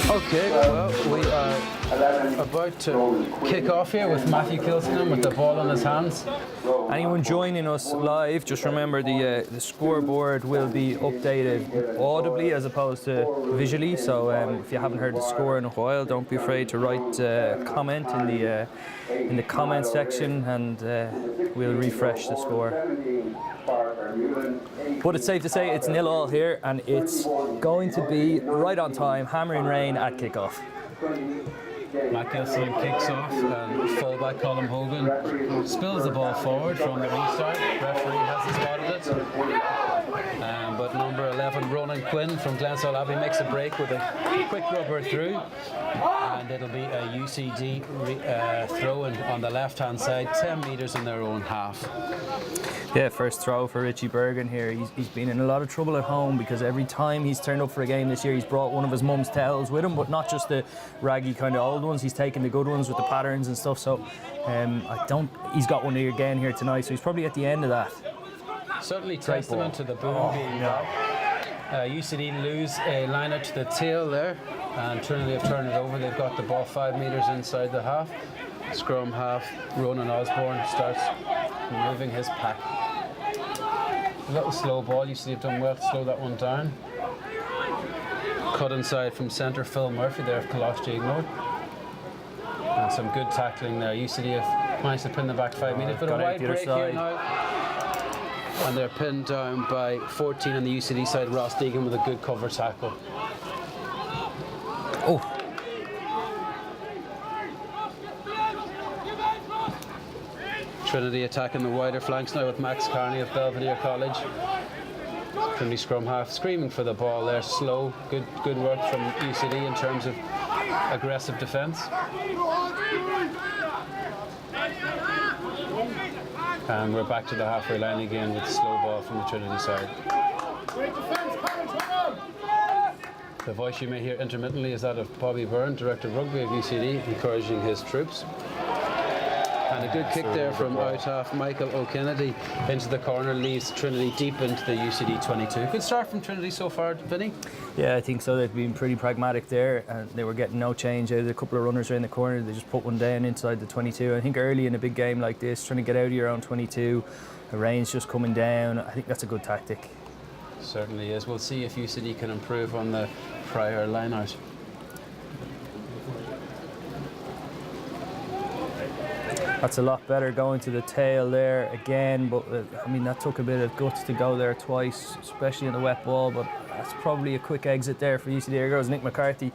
Okay, well, we are about to kick off here with Matthew Kilston with the ball in his hands. Anyone joining us live, just remember the scoreboard will be updated audibly as opposed to visually. So if you haven't heard the score in a while, don't be afraid to write a comment in the comment section, and we'll refresh the score. But it's safe to say it's 0-0 here, and it's going to be right on time, hammering rain at kickoff. Matt Kilston kicks off, and fullback Colm Hogan spills the ball forward from the restart. Referee hasn't spotted it. But number 11, Ronan Quinn from Glensall Abbey, makes a break with a quick rubber through. And it'll be a UCD throw-in on the left-hand side, 10 metres in their own half. Yeah, first throw for Richie Bergen here. He's been in a lot of trouble at home because every time he's turned up for a game this year, he's brought one of his mum's towels with him, but not just the raggy kind of old ones. He's taken the good ones with the patterns and stuff. So he's got one here again here tonight, so he's probably at the end of that. Certainly testament to the boom being UCD lose a liner to the tail there, and Trinity have turned it over. They've got the ball 5 metres inside the half. Scrum half, Ronan Osborne starts moving his pack. A little slow ball, UCD have done well to slow that one down. Cut inside from centre, Phil Murphy there of Colossaighnor. And some good tackling there. UCD have managed to pin the back 5 metres, but a wide break here now. And they're pinned down by 14 on the UCD side. Ross Deegan with a good cover tackle. Oh. Trinity attacking the wider flanks now with Max Carney of Belvedere College. Trinity scrum half screaming for the ball there. Slow, good work from UCD in terms of aggressive defence. And we're back to the halfway line again with the slow ball from the Trinity side. The voice you may hear intermittently is that of Bobby Byrne, Director of Rugby of UCD, encouraging his troops. And a good kick there from out half Michael O'Kennedy into the corner, leaves Trinity deep into the UCD 22. Good start from Trinity so far, Vinny? Yeah, I think so. They've been pretty pragmatic there, and they were getting no change out of a couple of runners around the corner. They just put one down inside the 22. I think early in a big game like this, trying to get out of your own 22, the rain's just coming down, I think that's a good tactic. Certainly is. We'll see if UCD can improve on the prior line-out. That's a lot better going to the tail there again, but I mean that took a bit of guts to go there twice, especially in the wet ball, but that's probably a quick exit there for UCD. There goes Nick McCarthy.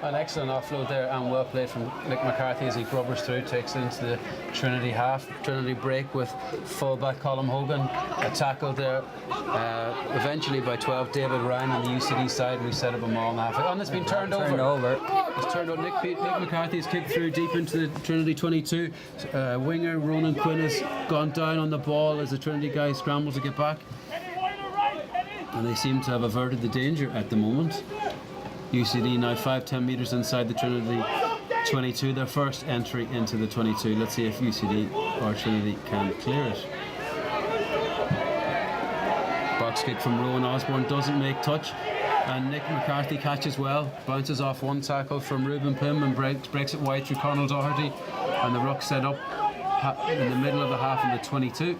An excellent offload there, and well played from Nick McCarthy as he grubbers through, takes it into the Trinity half. Trinity break with fullback Colm Hogan. A tackle there eventually by 12 David Ryan on the UCD side. We set up a maul now. And it's been turned over. It's turned over. Nick McCarthy's kicked through deep into the Trinity 22. Winger Ronan Quinn has gone down on the ball as the Trinity guys scramble to get back. And they seem to have averted the danger at the moment. UCD now 5-10 metres inside the Trinity 22, their first entry into the 22. Let's see if UCD or Trinity can clear it. Box kick from Rowan Osborne doesn't make touch, and Nick McCarthy catches well, bounces off one tackle from Ruben Pym and breaks it wide through Conal Doherty, and the ruck set up in the middle of the half in the 22.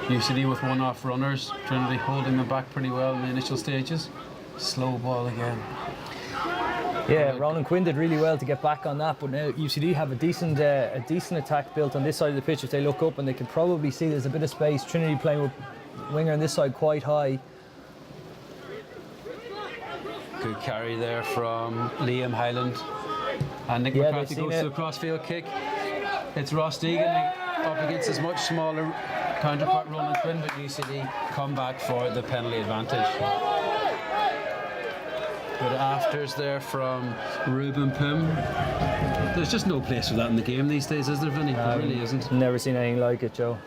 UCD with one-off runners, Trinity holding them back pretty well in the initial stages. Slow ball again. Yeah, Ronan Quinn did really well to get back on that, but now UCD have a decent attack built on this side of the pitch. If they look up, and they can probably see there's a bit of space. Trinity playing with winger on this side quite high. Good carry there from Liam Hyland. And Nick McCarthy goes to a crossfield kick. It's Ross Deegan up against his much smaller counterpart Ronan Quinn, but UCD come back for the penalty advantage. Good afters there from Ruben Pym. There's just no place for that in the game these days, is there, Vinny? There really isn't. Never seen anything like it, Joe.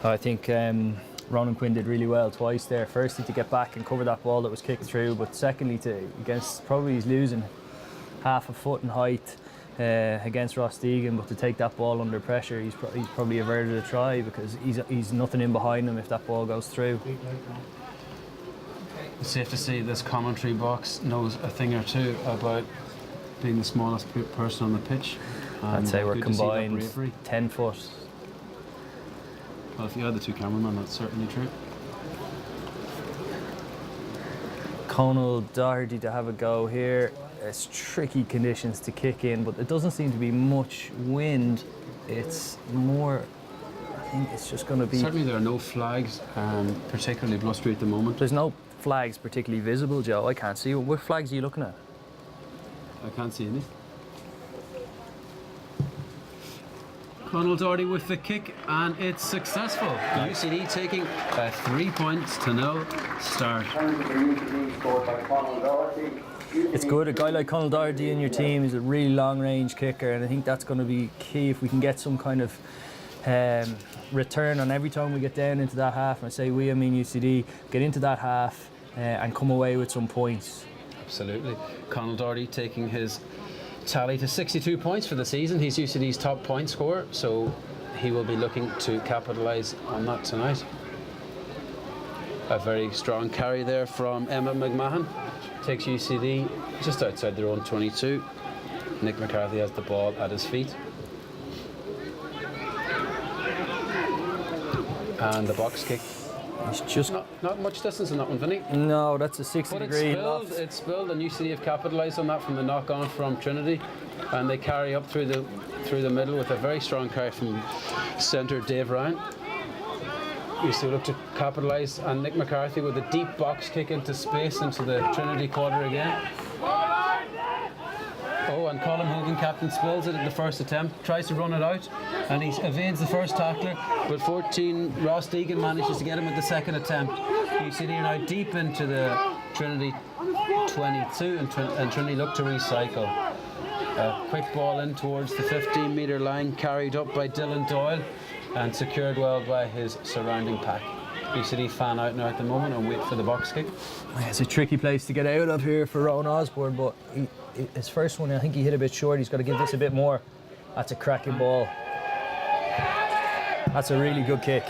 I think Ronan Quinn did really well twice there. Firstly, to get back and cover that ball that was kicked through, but secondly, he's losing half a foot in height. against Ross Deegan, but to take that ball under pressure, he's probably averted a try because he's nothing in behind him if that ball goes through. It's safe to say this commentary box knows a thing or two about being the smallest person on the pitch. I'd say we're good to see that combined bravery. 10 foot. Well, if you had the two cameramen, that's certainly true. Conal Doherty to have a go here. It's tricky conditions to kick in, but it doesn't seem to be much wind. It's more, I think it's just going to be... Certainly there are no flags, particularly blustery at the moment. There's no flags particularly visible, Joe. I can't see. What flags are you looking at? I can't see any. Conal Doherty with the kick, and it's successful. UCD taking a 3-0 start. It's good. A guy like Conal Doherty in your team is a really long-range kicker, and I think that's going to be key if we can get some kind of return on every time we get down into that half. And I say we, I mean UCD, get into that half and come away with some points. Absolutely. Conal Doherty taking his tally to 62 points for the season. He's UCD's top point scorer, so he will be looking to capitalise on that tonight. A very strong carry there from Emma McMahon. Takes UCD just outside their own 22. Nick McCarthy has the ball at his feet. And the box kick. It's just Not much distance in that one, Vinny. no. That's a 60-degree loft. It's spilled, and UCD have capitalised on that from the knock on from Trinity, and they carry up through the middle with a very strong carry from centre Dave Ryan. UCD look to capitalise, and Nick McCarthy with a deep box kick into space into the Trinity quarter again. Oh, and Colin Hogan, captain, spills it at the first attempt, tries to run it out, and he evades the first tackler, but 14 Ross Deegan manages to get him at the second attempt. UCD are now deep into the Trinity 22, and Trinity look to recycle. A quick ball in towards the 15-metre line, carried up by Dylan Doyle and secured well by his surrounding pack. UCD fan out now at the moment and wait for the box kick. It's a tricky place to get out of here for Rowan Osborne, but his first one, I think he hit a bit short. He's got to give this a bit more. That's a cracking ball. That's a really good kick.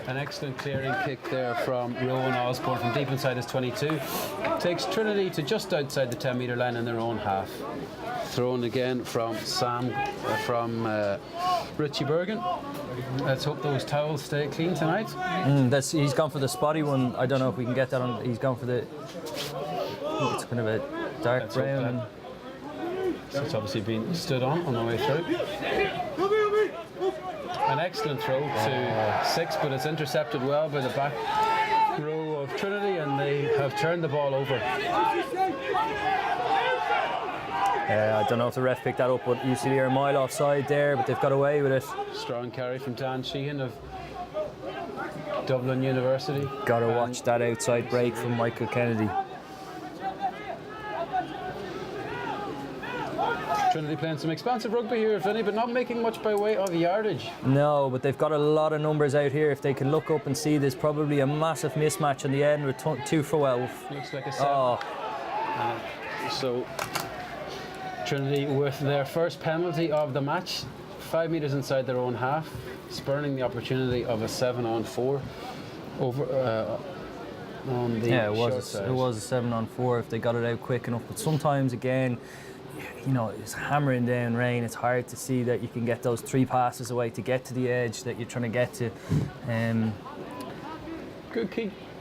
An excellent clearing kick there from Rowan Osborne from deep inside his 22. Takes Trinity to just outside the 10-metre line in their own half. Thrown again from Richie Bergen. Let's hope those towels stay clean tonight. He's gone for the spotty one. I don't know if we can get that on. He's gone for the. It's kind of a dark Let's hope brown. So it's obviously been stood on the way through. An excellent throw to 6, but it's intercepted well by the back row of Trinity, and they have turned the ball over. I don't know if the ref picked that up, but UCD are a mile offside there, but they've got away with it. Strong carry from Dan Sheehan of Dublin University. Got to watch that outside break from Michael Kennedy. Trinity playing some expansive rugby here, if any, but not making much by way of yardage. No, but they've got a lot of numbers out here. If they can look up and see, there's probably a massive mismatch on the end with 2 for 12. Looks like a 7. Oh, So Trinity with their first penalty of the match, 5 metres inside their own half, spurning the opportunity of a 7-on-4 over on the short side. It was a 7-on-4 if they got it out quick enough. But sometimes, again, you know, it's hammering down rain. It's hard to see that you can get those 3 passes away to get to the edge that you're trying to get to.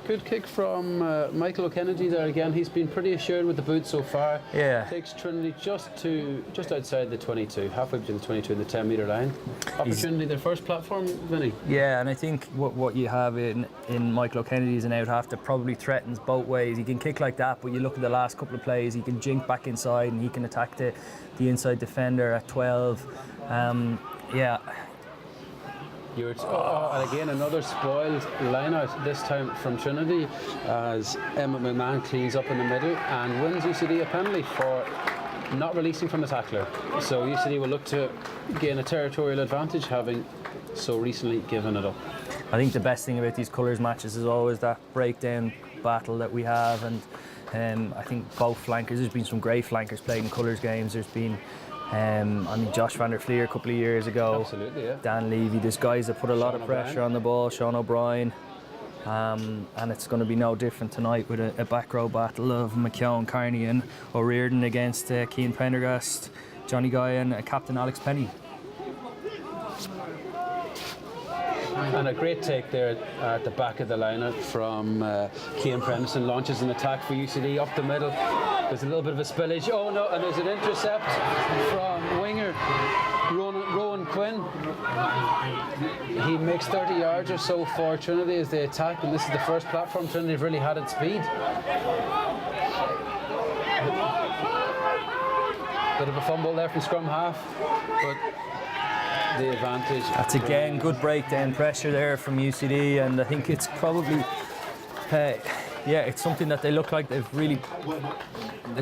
Good kick from Michael O'Kennedy there again. He's been pretty assured with the boot so far. Yeah. Takes Trinity just outside the 22, halfway between the 22 and the 10-metre line. Opportunity, their first platform, Vinny. Yeah, and I think what you have in Michael O'Kennedy is an out half that probably threatens both ways. He can kick like that, but you look at the last couple of plays, he can jink back inside and he can attack the inside defender at 12. Yeah. And again, another spoiled line out, this time from Trinity, as Emma McMahon cleans up in the middle and wins UCD a penalty for not releasing from the tackler. So UCD will look to gain a territorial advantage, having so recently given it up. I think the best thing about these colours matches is always that breakdown battle that we have, and I think both flankers, there's been some great flankers played in colours games. There's been I mean, Josh van der Fleer a couple of years ago. Absolutely, yeah. Dan Levy, there's guys that put a lot Sean of pressure O'Brien. on the ball. Sean O'Brien. And it's going to be no different tonight with a back row battle of McKeown, Carney and O'Riordan against Cian Prendergast, Johnny Guy and Captain Alex Penny. And a great take there at the back of the lineup from Cian Prendergast. Launches an attack for UCD up the middle. There's a little bit of a spillage. Oh no, and there's an intercept from winger Rowan Quinn. He makes 30 yards or so for Trinity as they attack, and this is the first platform Trinity have really had at speed. Bit of a fumble there from scrum half, but the advantage. That's again good breakdown pressure there from UCD, and I think it's probably, it's something that they look like they're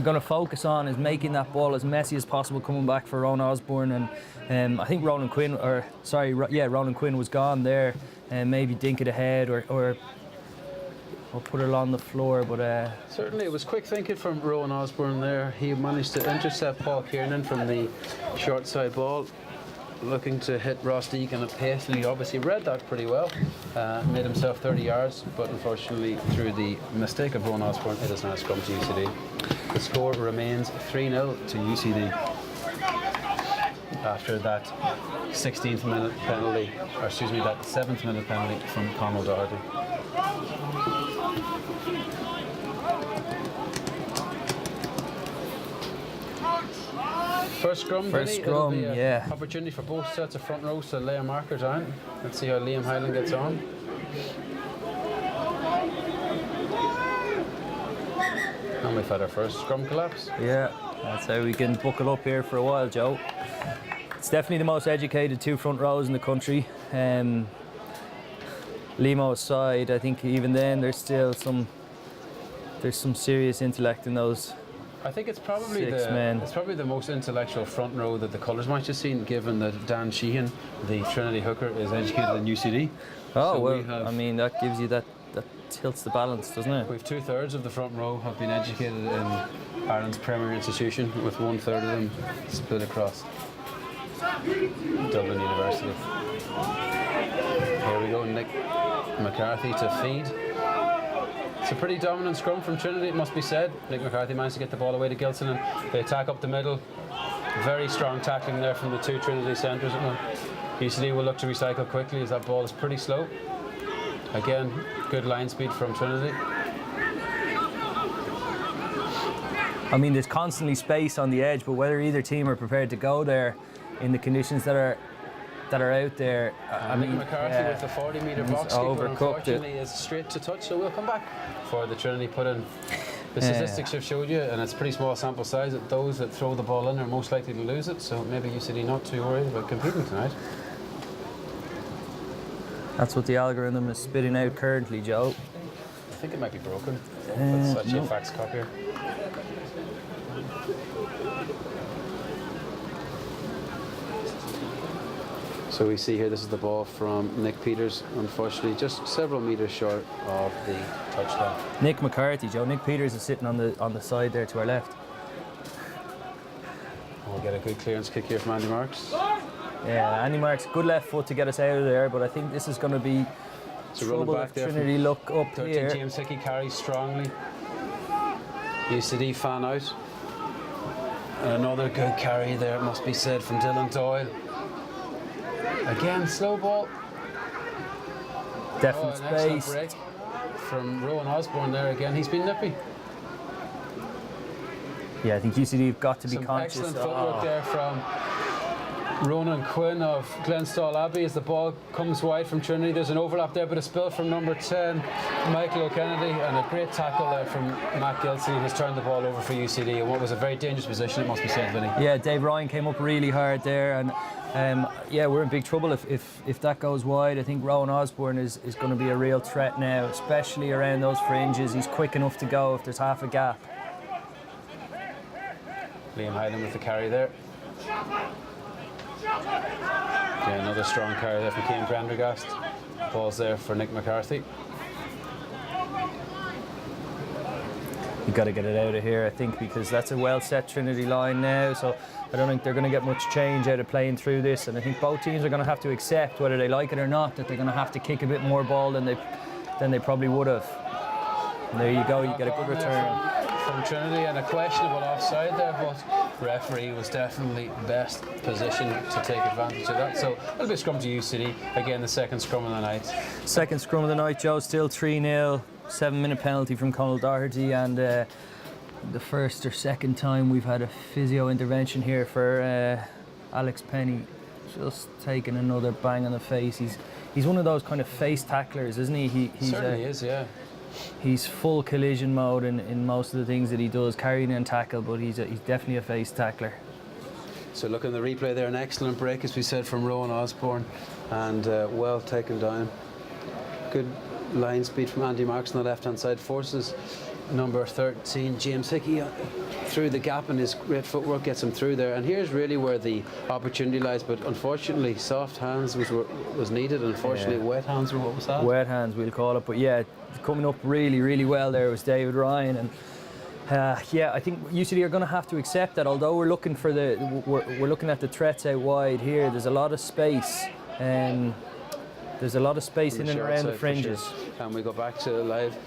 going to focus on, is making that ball as messy as possible coming back for Ronan Osborne. And I think Ronan Quinn was gone there, and maybe dink it ahead or put it on the floor. But certainly it was quick thinking from Rowan Osborne there. He managed to intercept Paul Kiernan from the short side ball, looking to hit Ross Deacon at pace, and he obviously read that pretty well. Made himself 30 yards, but unfortunately through the mistake of Rowan Osborne, it is now scrum to UCD. The score remains 3-0 to UCD after that 16th minute penalty, or excuse me, that 7th minute penalty from Conal Doherty. First scrum, First Billy. scrum, It'll be yeah. Opportunity for both sets of front rows to lay a marker down. Let's see how Liam Hyland gets on. And we've had our first scrum collapse. yeah, that's how we can buckle up here for a while, Joe. It's definitely the most educated two front rows in the country. Limo's side, I think even then there's some serious intellect in those. I think it's probably Six men. it's probably the most intellectual front row that the colours might have seen, given that Dan Sheehan, the Trinity hooker, is educated in UCD. Oh, So well, we have- I mean, that gives you that tilts the balance, doesn't it? We've 2/3 of the front row have been educated in Ireland's premier institution, with 1/3 of them split across Dublin University. Here we go, Nick McCarthy to feed. It's a pretty dominant scrum from Trinity, it must be said. Nick McCarthy managed to get the ball away to Gilson, and they attack up the middle. Very strong tackling there from the two Trinity centres. UCD will look to recycle quickly as that ball is pretty slow. Again, good line speed from Trinity. I mean, there's constantly space on the edge, but whether either team are prepared to go there in the conditions that are out there, I Nick mean, McCarthy with the 40-metre He's box kick, but overcooked unfortunately is straight to touch, so we'll come back for the Trinity put in. The statistics have showed you, and it's a pretty small sample size, that those that throw the ball in are most likely to lose it, so maybe UCD not too worried about competing tonight. That's what the algorithm is spitting out currently, Joe. I think it might be broken. That's such no. a fax copier. So we see here, this is the ball from Nick Peters, unfortunately just several metres short of the touchdown. Nick McCarthy, Joe. Nick Peters is sitting on the side there to our left. We'll get a good clearance kick here from Andy Marks. Yeah, Andy Marks, good left foot to get us out of there, but I think this is going to be So rolling trouble back if there from Trinity look up 13, here. James Hickey carries strongly. UCD fan out. And another good carry there, it must be said, from Dylan Doyle. Again, slow ball. Definite An excellent space. break from Rowan Osborne there again. He's been nippy. Yeah, I think UCD have got to be Some conscious. excellent footwork there from Ronan Quinn of Glenstall Abbey as the ball comes wide from Trinity. There's an overlap there, but a spill from number 10, Michael O'Kennedy, and a great tackle there from Matt Gilsey, who's turned the ball over for UCD in what was a very dangerous position, it must be said, Vinny. Yeah, Dave Ryan came up really hard there, and yeah, we're in big trouble if that goes wide. I think Rowan Osborne is going to be a real threat now, especially around those fringes. He's quick enough to go if there's half a gap. Liam Hyland with the carry there. Yeah, another strong carry there from Cian Prendergast. Ball's there for Nick McCarthy. you got to get it out of here, I think, because that's a well-set Trinity line now. So I don't think they're going to get much change out of playing through this. And I think both teams are going to have to accept, whether they like it or not, that they're going to have to kick a bit more ball than they probably would have. And there you go, you get a good return from Trinity, and a questionable offside there, but referee was definitely best positioned to take advantage of that. So it'll be a scrum to UCD. Again, the second scrum of the night. Second scrum of the night, Joe, still 3-0. 7-minute penalty from Conal Doherty, and the first or second time we've had a physio intervention here for Alex Penny. Just taking another bang on the face. He's one of those kind of face tacklers, isn't he? He certainly is, yeah. He's full collision mode in most of the things that he does, carrying and tackle, but he's definitely a face tackler. So look in the replay there, an excellent break, as we said, from Rowan Osborne, and well taken down. Good line speed from Andy Marks on the left-hand side, forces number 13, James Hickey, through the gap, and his great footwork gets him through there. And here's really where the opportunity lies, but unfortunately soft hands was needed, and unfortunately wet hands were what was that? Wet hands, we'll call it. But yeah, coming up really, really well there was David Ryan, and yeah, I think UCD are going to have to accept that. Although we're looking for we're looking at the threats out wide here. There's a lot of space, and there's a lot of space in and around the fringes. Sure. And we go back to live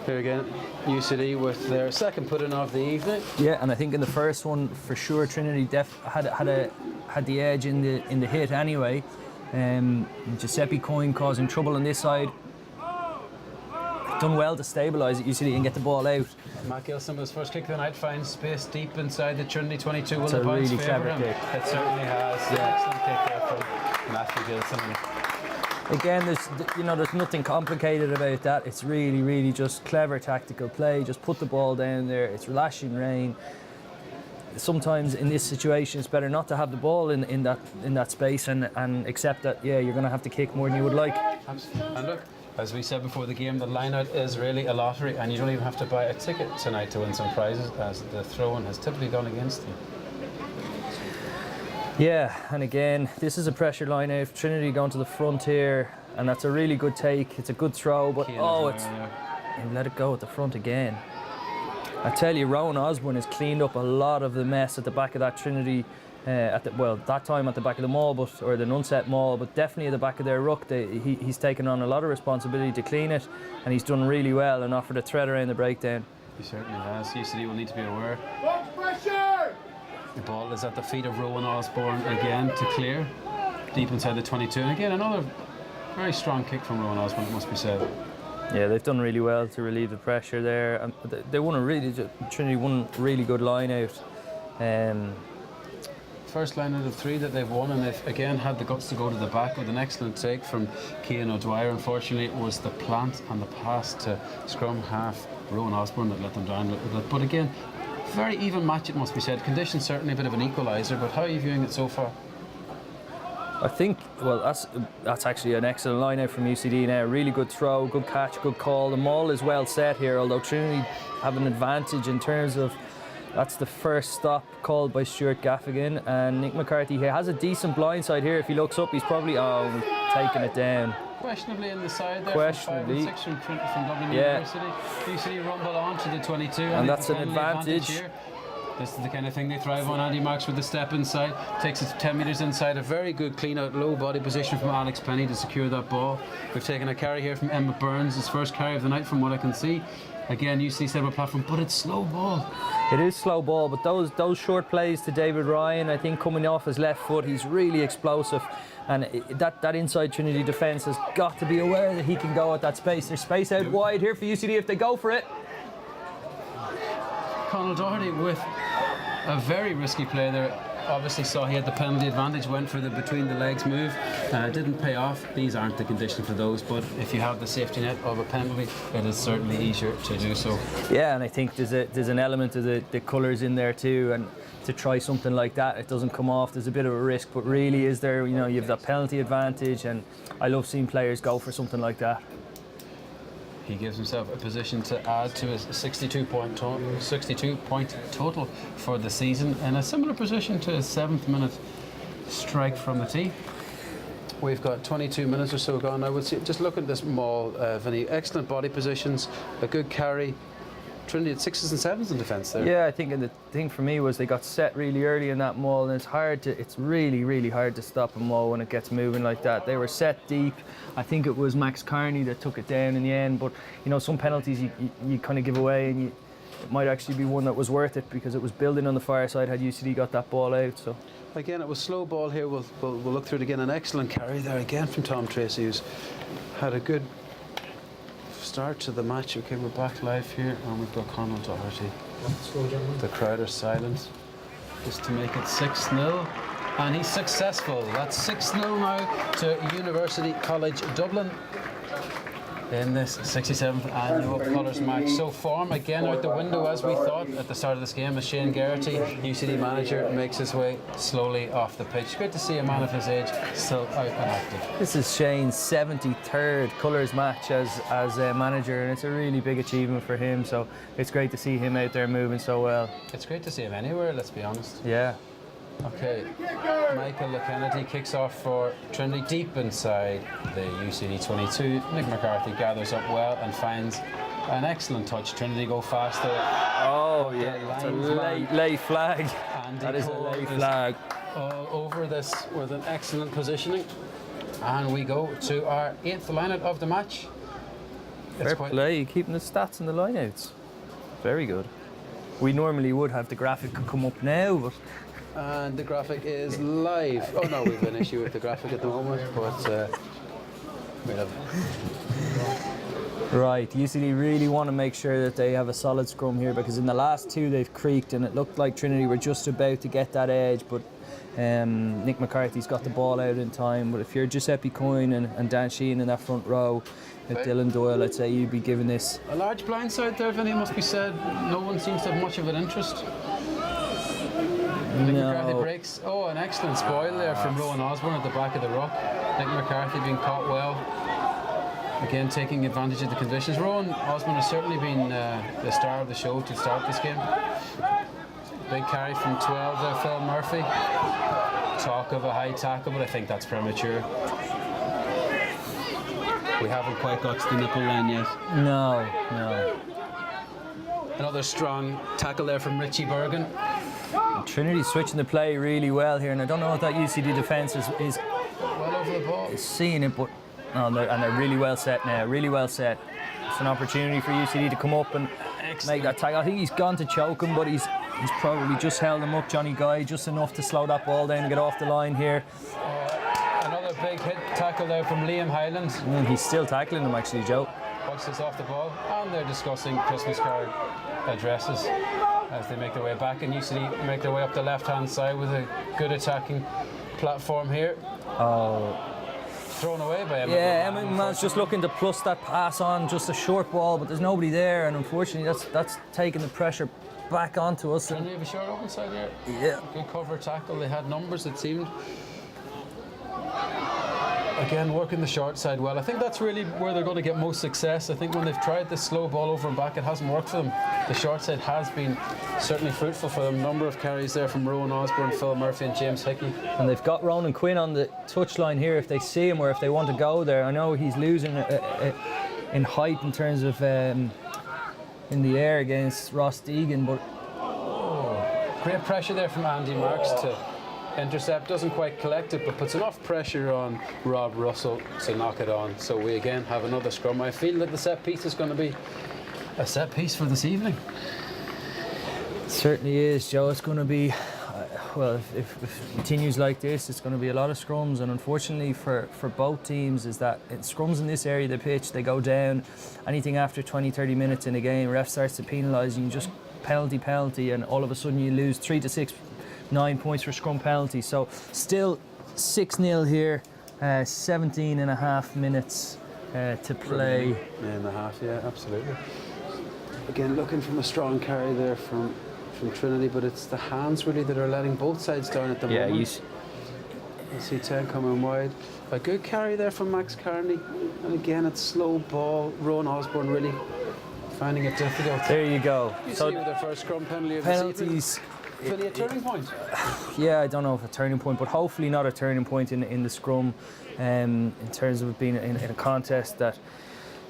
here again, UCD with their second put-in of the evening. Yeah, and I think in the first one for sure Trinity had the edge in the hit anyway. Giuseppe Coyne causing trouble on this side. Done well to stabilise it, UCD, and get the ball out. Matt Gilson, his first kick of the night, finds space deep inside the Trinity 22. It's a really clever kick. It certainly has. Yeah. Excellent kick there from Matthew Gilson. Again, there's nothing complicated about that. It's really, really just clever tactical play. Just put the ball down there. It's lashing rain. Sometimes in this situation, it's better not to have the ball in that space and accept that, yeah, you're going to have to kick more than you would like. And look, as we said before the game, the line-out is really a lottery, and you don't even have to buy a ticket tonight to win some prizes, as the throw-in has typically gone against them. Yeah, and again, this is a pressure line out. Trinity going to the front here, and that's a really good take. It's a good throw, but and let it go at the front again. I tell you, Rowan Osborne has cleaned up a lot of the mess at the back of that Trinity, that time at the back of the maul, or the Nunset maul, but definitely at the back of their ruck. He's taken on a lot of responsibility to clean it, and he's done really well and offered a threat around the breakdown. He certainly has. UCD will need to be aware. The ball is at the feet of Rowan Osborne again to clear, deep inside the 22. And again, another very strong kick from Rowan Osborne, it must be said. Yeah, they've done really well to relieve the pressure there. And Trinity won a really good line out. First line out of three that they've won, and they've again had the guts to go to the back with an excellent take from Cian O'Dwyer. Unfortunately, it was the plant and the pass to scrum half Rowan Osborne that let them down a little bit. But again, very even match, it must be said. Conditions certainly a bit of an equaliser, but how are you viewing it so far? I think, well, that's actually an excellent line out from UCD now. Really good throw, good catch, good call. The maul is well set here, although Trinity have an advantage in terms of that's the first stop called by Stuart Gaffigan, and Nick McCarthy here has a decent blindside here. If he looks up, he's probably taking it down. Questionably in the side there. Questionably. From 5 and 6 from Dublin University. UCD rumble on to the 22, and that's an advantage. Here. This is the kind of thing they thrive on. Andy Marks with the step inside, takes it 10 metres inside. A very good clean out, low body position from Alex Penny to secure that ball. We've taken a carry here from Emma Burns, his first carry of the night from what I can see. Again, UCD central platform, but it's slow ball. It is slow ball, but those short plays to David Ryan, I think coming off his left foot, he's really explosive. And that inside Trinity defence has got to be aware that he can go at that space. There's space out wide here for UCD if they go for it. Conal Doherty with a very risky play there. Obviously saw he had the penalty advantage, went for the between the legs move, didn't pay off. These aren't the conditions for those, but if you have the safety net of a penalty, it is certainly easier to do so. Yeah, and I think there's an element of the colours in there too, and to try something like that, it doesn't come off. There's a bit of a risk, but really is there, you have that penalty advantage, and I love seeing players go for something like that. He gives himself a position to add to his 62-point total for the season, in a similar position to his 7th minute strike from the tee. We've got 22 minutes or so gone. I would say, just look at this maul, Vinny. Excellent body positions, a good carry, Trinity had 6s and 7s in defence there. Yeah, I think the thing for me was they got set really early in that maul, and it's really hard to stop a maul when it gets moving like that. They were set deep. I think it was Max Carney that took it down in the end, but you know, some penalties you kind of give away, and it might actually be one that was worth it because it was building on the far side had UCD got that ball out. So again, it was slow ball here. We'll look through it again. An excellent carry there again from Tom Tracy, who's had a good start to the match. Okay, we're back live here, and we've got Conor Doherty. The crowd are silent, just to make it 6-0, and he's successful. That's 6-0 now to University College Dublin in this 67th annual colours match. So form again out the window as we thought at the start of this game, as Shane Geraghty, UCD manager, makes his way slowly off the pitch. Great to see a man of his age still out and active. this is Shane's 73rd colours match as a manager, and it's a really big achievement for him. So it's great to see him out there moving so well. It's great to see him anywhere, let's be honest. Yeah. Okay, Michael LeKennedy kicks off for Trinity deep inside the UCD 22. Nick McCarthy gathers up well and finds an excellent touch. Trinity go faster. Oh yeah, it's a late flag. Andy That is a Cole late flag. all over this with an excellent positioning. And we go to our 8th lineout of the match. Fair play, keeping the stats and the lineouts. Very good. We normally would have the graphic come up now, but And the graphic is live. Oh no, we've an issue with the graphic at the moment, but we'll have. right, UCD really want to make sure that they have a solid scrum here, because in the last two they've creaked and it looked like Trinity were just about to get that edge, but Nick McCarthy's got the ball out in time. But if you're Giuseppe Coyne and Dan Sheehan in that front row with Dylan Doyle, I'd say you'd be giving this A large blindside there, Vinny, must be said. No one seems to have much of an interest. Nick McCarthy breaks. Oh, an excellent spoil there from Rowan Osborne at the back of the ruck. Nick McCarthy being caught well. Again, taking advantage of the conditions. Rowan Osborne has certainly been the star of the show to start this game. Big carry from 12 there, Phil Murphy. Talk of a high tackle, but I think that's premature. We haven't quite got to the nipple line yet. No. Another strong tackle there from Richie Bergen. Trinity switching the play really well here, and I don't know if that UCD defence is Well over the ball. seeing it, but they're really well set now. Really well set. It's an opportunity for UCD to come up and make that tackle. I think he's gone to choke him, but he's probably just held him up, Johnny Guy, just enough to slow that ball down and get off the line here. Another big hit tackle there from Liam Hyland. He's still tackling him actually, Joe. Watch this off the ball, and they're discussing Christmas card addresses as they make their way back, and UCD make their way up the left-hand side with a good attacking platform here. Oh. Thrown away by Emmett. Yeah, Emmett McMahon's just looking to plus that pass on, just a short ball, but there's nobody there, and unfortunately that's taking the pressure back onto us. Can you have a short open side here? Yeah. Good cover tackle. They had numbers, it seemed. Again, working the short side well. I think that's really where they're going to get most success. I think when they've tried this slow ball over and back, it hasn't worked for them. The short side has been certainly fruitful for them. Number of carries there from Rowan Osborne, Phil Murphy and James Hickey. And they've got Ronan Quinn on the touchline here if they see him or if they want to go there. I know he's losing in height in terms of in the air against Ross Deegan, but great pressure there from Andy Marks to intercept. Doesn't quite collect it, but puts enough pressure on Rob Russell to knock it on. So we again have another scrum. I feel that the set piece is going to be a set piece for this evening. it certainly is, Joe. It's going to be, well, if it continues like this, it's going to be a lot of scrums. And unfortunately for both teams is that scrums in this area of the pitch, they go down. Anything after 20-30 minutes in a game, ref starts to penalise you, just penalty, and all of a sudden you lose 3 to 6, 9 points for scrum penalty. So still 6-0 here, 17 and a half minutes to play. 9.5, yeah, absolutely. Again, looking from a strong carry there from Trinity, but it's the hands really that are letting both sides down at the moment. You see 10 coming wide. A good carry there from Max Carney, and again it's slow ball. Rowan Osborne really finding it difficult. There you go. You So see with their first scrum penalty of penalties. the season. Really a turning point. Yeah, I don't know if a turning point, but hopefully not a turning point in the scrum, in terms of it being in a contest that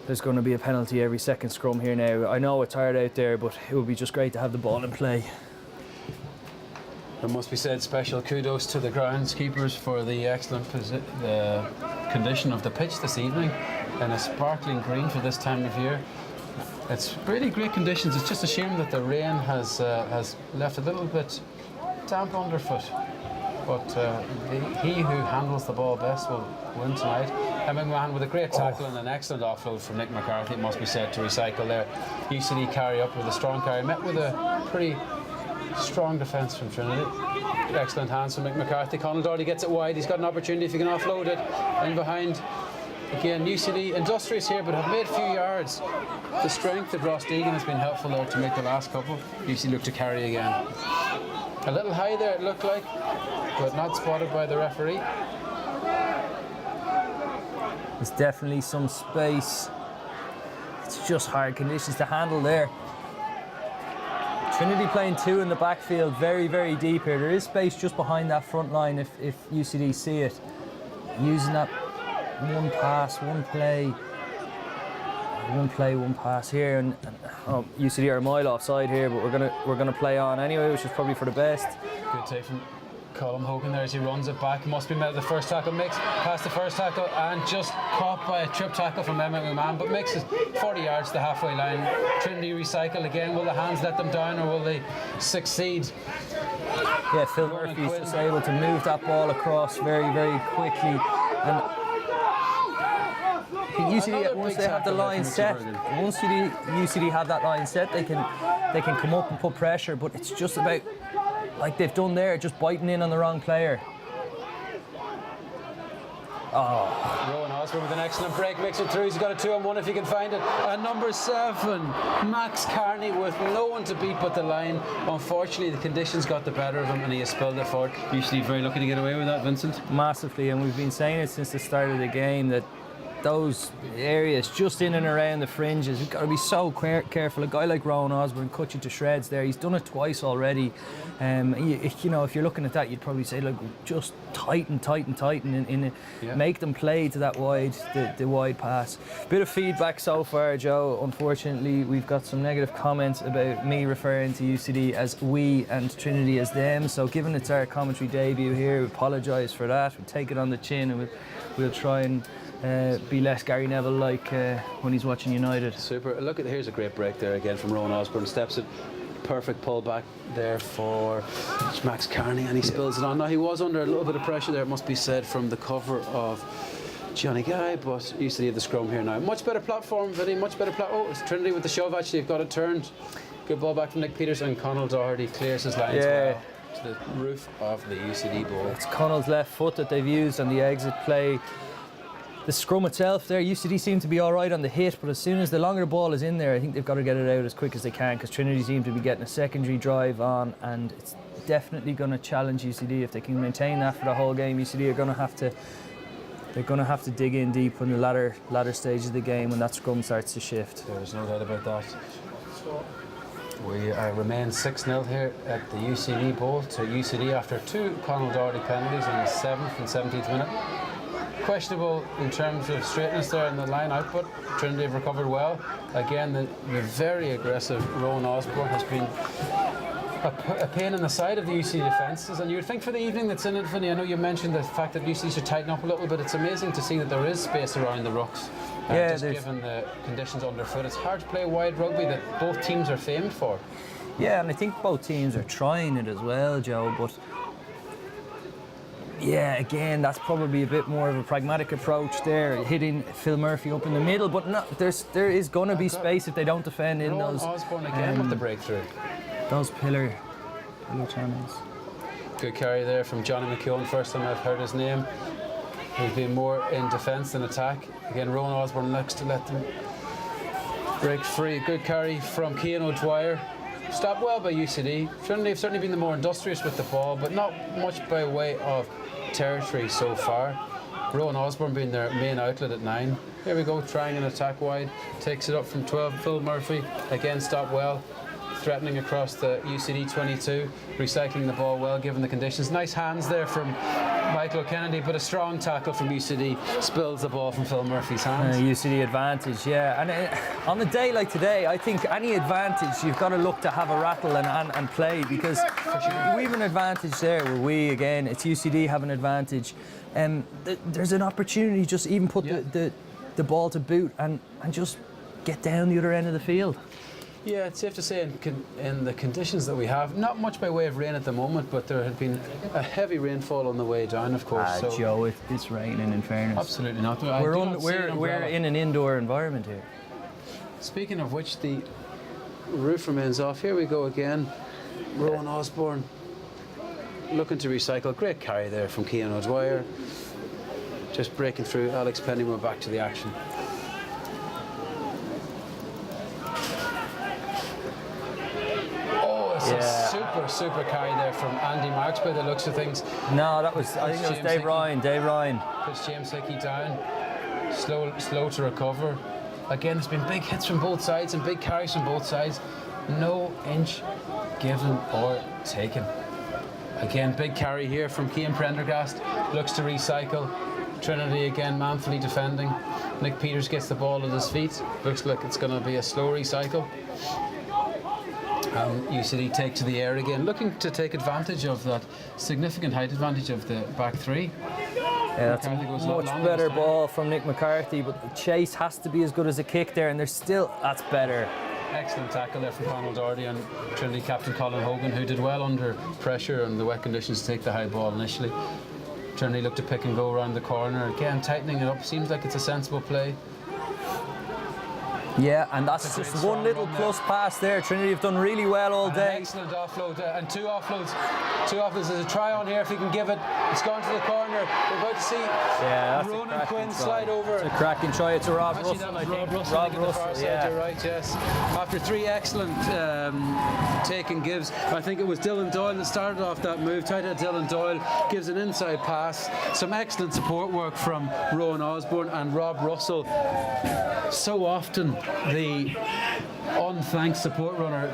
there's going to be a penalty every second scrum here now. I know it's hard out there, but it would be just great to have the ball in play. It must be said, special kudos to the groundskeepers for the excellent condition of the pitch this evening, and a sparkling green for this time of year. It's really great conditions. It's just a shame that the rain has left a little bit damp underfoot. But he who handles the ball best will win tonight. Emma McMahon with a great tackle and an excellent offload from Nick McCarthy, it must be said, to recycle there. UCD carry up with a strong carry, met with a pretty strong defence from Trinity. Excellent hands from Mick McCarthy. Conall Doherty gets it wide. He's got an opportunity if he can offload it. In behind, again, UCD industrious here, but have made a few yards. The strength of Ross Deegan has been helpful there to make the last couple. UCD look to carry again. A little high there, it looked like, but not spotted by the referee. There's definitely some space. It's just hard conditions to handle there. Trinity playing two in the backfield, very, very deep here. There is space just behind that front line if UCD see it. Using that one pass, one play, one pass here, and UCD are a mile offside here, but we're gonna play on anyway, which is probably for the best. Good take from Colm Hogan there as he runs it back. Must be met at the first tackle, makes past the first tackle and just caught by a trip tackle from Emma McMahon, but makes it 40 yards to the halfway line. Trinity recycle again. Will the hands let them down or will they succeed? Yeah, Phil Murphy's just able to move that ball across very, very quickly. And UCD, once they have the line set, once UCD have that line set, they can come up and put pressure. But it's just about, like they've done there, just biting in on the wrong player. Rowan Osborne with an excellent break, makes it through. He's got a 2-on-1 if he can find it. And number 7, Max Carney, with no one to beat but the line. Unfortunately, the conditions got the better of him and he has spilled it forward. Usually very lucky to get away with that, Vincent. Massively, and we've been saying it since the start of the game that those areas just in and around the fringes, we've got to be so careful. A guy like Rowan Osborne cut you to shreds there. He's done it twice already. You know, if you're looking at that, you'd probably say, like, just tighten, make them play to that wide, the wide pass. Bit of feedback so far, Joe. Unfortunately, we've got some negative comments about me referring to UCD as we and Trinity as them. So, given it's our commentary debut here, we apologise for that. We'll take it on the chin and we'll try and be less Gary Neville-like when he's watching United. Super. Look at, here's a great break there again from Rowan Osborne. Steps it, perfect pull back there for Max Carney, and he spills it on. Now he was under a little bit of pressure there, it must be said, from the cover of Johnny Guy, but UCD at the scrum here now. Much better platform, Vinny, much better platform. Oh, it's Trinity with the shove, actually, they've got it turned. Good ball back from Nick Peters, and Conall Doherty clears his lines well to the roof of the UCD goal. It's Connell's left foot that they've used on the exit play. The scrum itself there, UCD seem to be all right on the hit, but as soon as the longer ball is in there, I think they've got to get it out as quick as they can, because Trinity seem to be getting a secondary drive on, and it's definitely going to challenge UCD. If they can maintain that for the whole game, UCD are going to have to, they're going to have to dig in deep in the latter stages of the game when that scrum starts to shift. There's no doubt about that. We remain 6-0 here at the UCD Bowl to UCD after 2 Conall Doherty penalties in the 7th and 17th minute. Questionable in terms of straightness there in the line output. Trinity have recovered well. Again, the very aggressive Rowan Osborne has been a pain in the side of the UCD defences, and you would think for the evening that's in it, Vinny, I know you mentioned the fact that UCD should tighten up a little bit. It's amazing to see that there is space around the rucks. Just given the conditions underfoot, it's hard to play wide rugby that both teams are famed for. Yeah, and I think both teams are trying it as well, Joe, but yeah, again, that's probably a bit more of a pragmatic approach there, hitting Phil Murphy up in the middle, but no, there is going to be space if they don't defend in Rowan those. Osborne again with the breakthrough. Those pillar channels. Good carry there from Johnny McKeown, first time I've heard his name. He's been more in defence than attack. Again, Rowan Osborne looks to let them break free. Good carry from Cian O'Dwyer. Stopped well by UCD. Trinity have certainly been the more industrious with the ball, but not much by way of territory so far. Rowan Osborne being their main outlet at 9. Here we go, trying an attack wide. Takes it up from 12. Phil Murphy again stopped well. threatening across the UCD 22, recycling the ball well given the conditions. Nice hands there from Michael O'Kennedy, but a strong tackle from UCD spills the ball from Phil Murphy's hands. UCD advantage, yeah. And on a day like today, I think any advantage you've got to look to have a rattle and play, because we have an advantage there where we, again, it's UCD have an advantage. There's an opportunity to just even put the ball to boot and just get down the other end of the field. Yeah, it's safe to say in the conditions that we have, not much by way of rain at the moment, but there had been a heavy rainfall on the way down, of course. So Joe, it's raining, in fairness. Absolutely not. We're in an indoor environment here. Speaking of which, the roof remains off. Here we go again. Rowan Osborne looking to recycle. Great carry there from Cian O'Dwyer. Just breaking through. Alex Pennymore back to the action. Super carry there from Andy Marks by the looks of things. No, I think it was Dave Ryan. Puts James Hickey down. Slow to recover. Again, there's been big hits from both sides and big carries from both sides. No inch given or taken. Again, big carry here from Cian Prendergast. Looks to recycle. Trinity again manfully defending. Nick Peters gets the ball at his feet. Looks like it's going to be a slow recycle. UCD take to the air again, looking to take advantage of that significant height advantage of the back three. Yeah, that's a much better ball from Nick McCarthy, but the chase has to be as good as a kick there, and that's better. Excellent tackle there from Conal Doherty and Trinity captain Colin Hogan, who did well under pressure and the wet conditions to take the high ball initially. Trinity looked to pick and go around the corner, again tightening it up, seems like it's a sensible play. Yeah, and that's just one little plus pass there. Trinity have done really well all day. Excellent offload and two offloads. There's a try on here if he can give it. It's gone to the corner. We're about to see Ronan Quinn slide over. It's a cracking try. It's a Rob Russell, I think. Rob Russell, yeah. You're right, yes. After three excellent take and gives, I think it was Dylan Doyle that started off that move. Tight head Dylan Doyle gives an inside pass. Some excellent support work from Rowan Osborne and Rob Russell. So often the unthanked support runner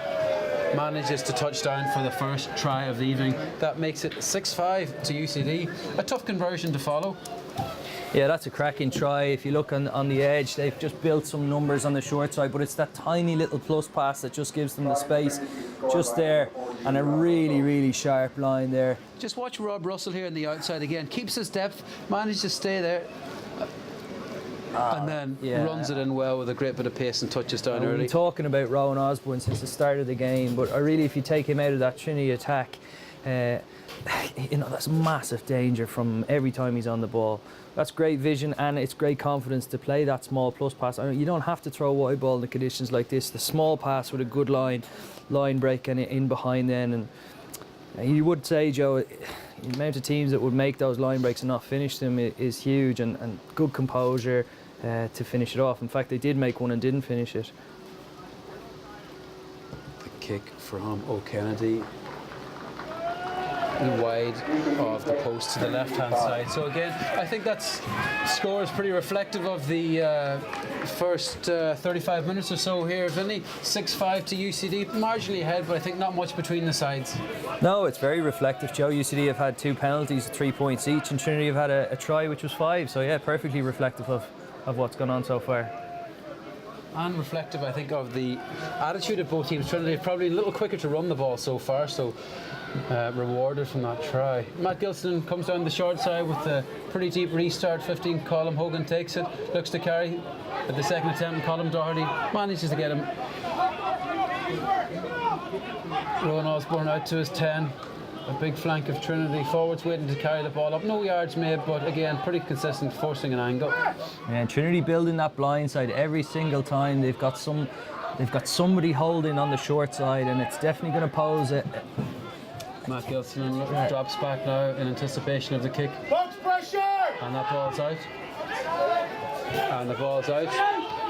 manages to touch down for the first try of the evening. That makes it 6-5 to UCD. A tough conversion to follow. Yeah, that's a cracking try. If you look on the edge, they've just built some numbers on the short side, but it's that tiny little plus pass that just gives them the space just there, and a really, really sharp line there. Just watch Rob Russell here on the outside again. Keeps his depth, manages to stay there. And then runs it in well with a great bit of pace and touches down early. We've been talking about Rowan Osborne since the start of the game, but really, if you take him out of that Trinity attack, that's massive danger from every time he's on the ball. That's great vision and it's great confidence to play that small plus pass. You don't have to throw a wide ball in the conditions like this. The small pass with a good line break and in behind then. And you would say, Joe, the amount of teams that would make those line breaks and not finish them is huge, and good composure to finish it off. In fact, they did make one and didn't finish it. The kick from O'Kennedy wide of the post to the left-hand side. So again, I think that score is pretty reflective of the first 35 minutes or so here. Vinny, 6-5 to UCD, marginally ahead, but I think not much between the sides. No, it's very reflective, Joe. UCD have had 2 penalties, 3 points each, and Trinity have had a try which was 5. So yeah, perfectly reflective of what's gone on so far. And reflective, I think, of the attitude of both teams. Trinity probably a little quicker to run the ball so far, so rewarded from that try. Matt Gilson comes down the short side with a pretty deep restart. 15, Colm Hogan takes it, looks to carry at the second attempt. Colm Doherty manages to get him. Rowan Osborne out to his 10. A big flank of Trinity forwards waiting to carry the ball up. No yards made, but again, pretty consistent, forcing an angle. And Trinity building that blind side every single time. They've got somebody holding on the short side, and it's definitely going to pose it. Matt Gilson drops back now in anticipation of the kick. Box pressure! And that ball's out. And the ball's out.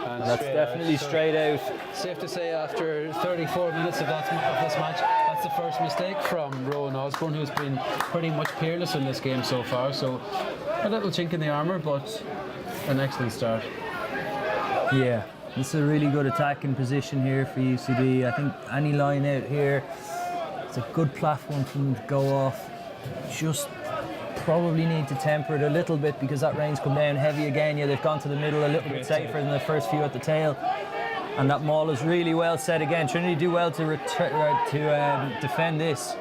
And that's definitely straight out. Safe to say, after 34 minutes of this match, that's the first mistake from Rowan Osborne, who's been pretty much peerless in this game so far. So a little chink in the armour, but an excellent start. Yeah, This is a really good attacking position here for UCD. I think any line out here, it's a good platform for them to go off. Just probably need to temper it a little bit because that rain's come down heavy again. Yeah, they've gone to the middle a little bit safer than the first few at the tail. And that maul is really well set again. Trinity do well to defend this.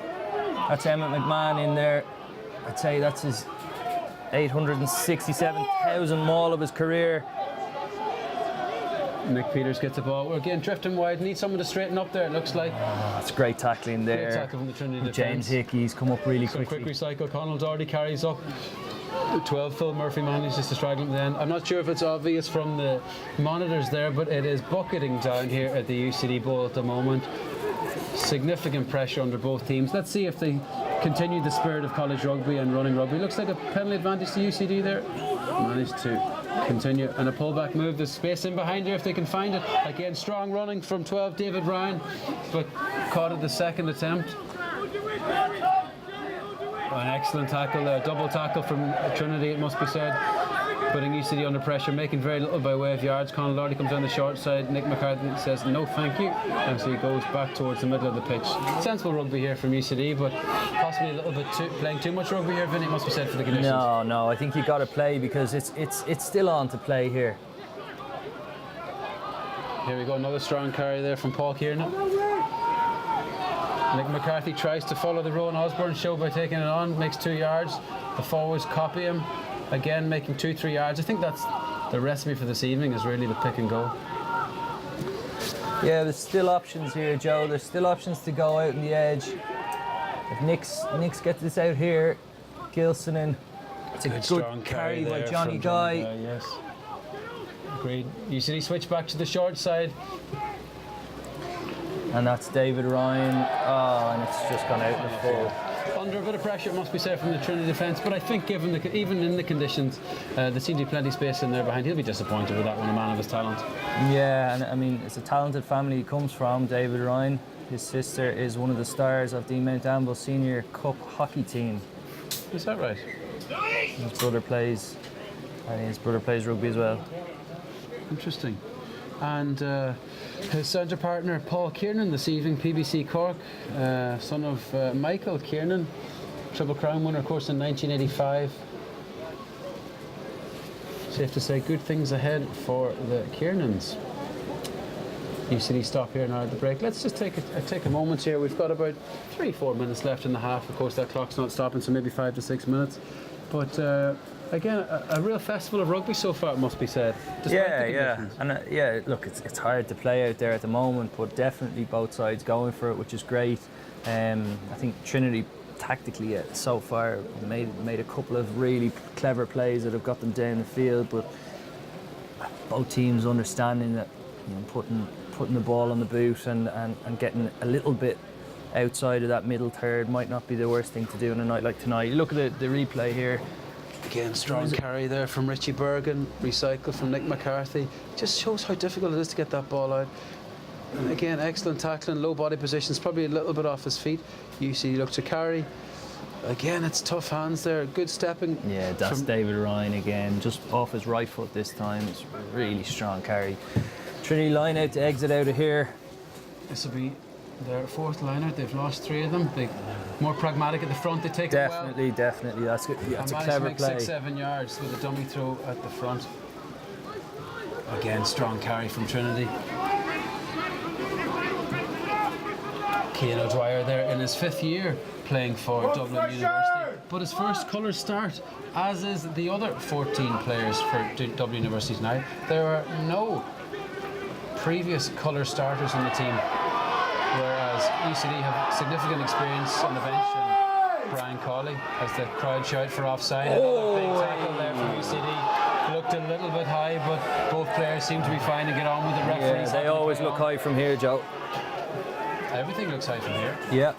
That's Emmett McMahon in there. I'd say that's his 867,000 maul of his career. Nick Peters gets the ball. We're again drifting wide. Need someone to straighten up there, it looks like. It's great tackling there. Great tackle from the Trinity defence. James Hickey's come up really Some quickly. quick recycle. Connell Doherty carries up. 12 Phil Murphy manages to straggle him then. I'm not sure if it's obvious from the monitors there, but it is bucketing down here at the UCD Bowl at the moment. Significant pressure under both teams. Let's see if they continue the spirit of college rugby and running rugby. Looks like a penalty advantage to UCD there. Managed to continue, and a pullback move. There's space in behind here if they can find it. Again, strong running from 12 David Ryan, but caught at the second attempt. An excellent tackle there, double tackle from Trinity, it must be said, putting UCD under pressure, making very little by way of yards. Conor Lordy comes down the short side. Nick McCarthy says no thank you, and so he goes back towards the middle of the pitch. Sensible rugby here from UCD, but possibly a little bit playing too much rugby here, Vinny, it must be said, for the conditions. No, I think you got to play because it's still on to play here. Here we go, another strong carry there from Paul Kiernan. Nick McCarthy tries to follow the Rowan Osborne show by taking it on, makes 2 yards. The forwards copy him, again making 2-3 yards. I think that's the recipe for this evening, is really the pick and go. Yeah, there's still options here, Joe. There's still options to go out on the edge. If Nick's gets this out here, Gilson in. It's a good strong carry by there Johnny from Guy. Yes. Agreed. UCD switch back to the short side. And that's David Ryan. Oh, and it's just gone out in the full. Under a bit of pressure, it must be said, from the Trinity defence, but I think given even in the conditions, there seems to be plenty of space in there behind. He'll be disappointed with that one, a man of his talent. Yeah, and I mean, it's a talented family he comes from, David Ryan. His sister is one of the stars of the Mount Amble Senior Cup hockey team. Is that right? His brother plays rugby as well. Interesting. And his centre partner, Paul Kiernan, this evening, PBC Cork, son of Michael Kiernan, Triple Crown winner, of course, in 1985. Safe to say, good things ahead for the Kiernans. UCD stop here now at the break. Let's just take a moment here. We've got about 3-4 minutes left in the half. Of course, that clock's not stopping, so maybe 5 to 6 minutes. But again, a real festival of rugby so far, it must be said. Yeah. And look, it's hard to play out there at the moment, but definitely both sides going for it, which is great. I think Trinity tactically so far made a couple of really clever plays that have got them down the field, but both teams understanding that, you know, putting the ball on the boot and getting a little bit outside of that middle third might not be the worst thing to do on a night like tonight. You look at the replay here. Again, strong carry there from Richie Bergen, recycle from Nick McCarthy. Just shows how difficult it is to get that ball out. And again, excellent tackling, low body positions, probably a little bit off his feet. UCD look to carry. Again, it's tough hands there, good stepping. Yeah, that's David Ryan again, just off his right foot this time. It's a really strong carry. Trinity line out to exit out of here. This will be their fourth liner. They've lost 3 of them. They're more pragmatic at the front. They take it well. Definitely. That's good. That's a clever make play. 6-7 yards with a dummy throw at the front. Again, strong carry from Trinity. Cian O'Dwyer there in his 5th year playing for Dublin University. But his first colours start, as is the other 14 players for Dublin University tonight. There are no previous colour starters on the team, whereas UCD have significant experience on the bench. And Brian Cawley, as the crowd shout for offside. Another big tackle there from UCD. Looked a little bit high, but both players seem to be fine and get on with the referees. Yeah, they always look high from here, Joe. Everything looks high from here. Yeah.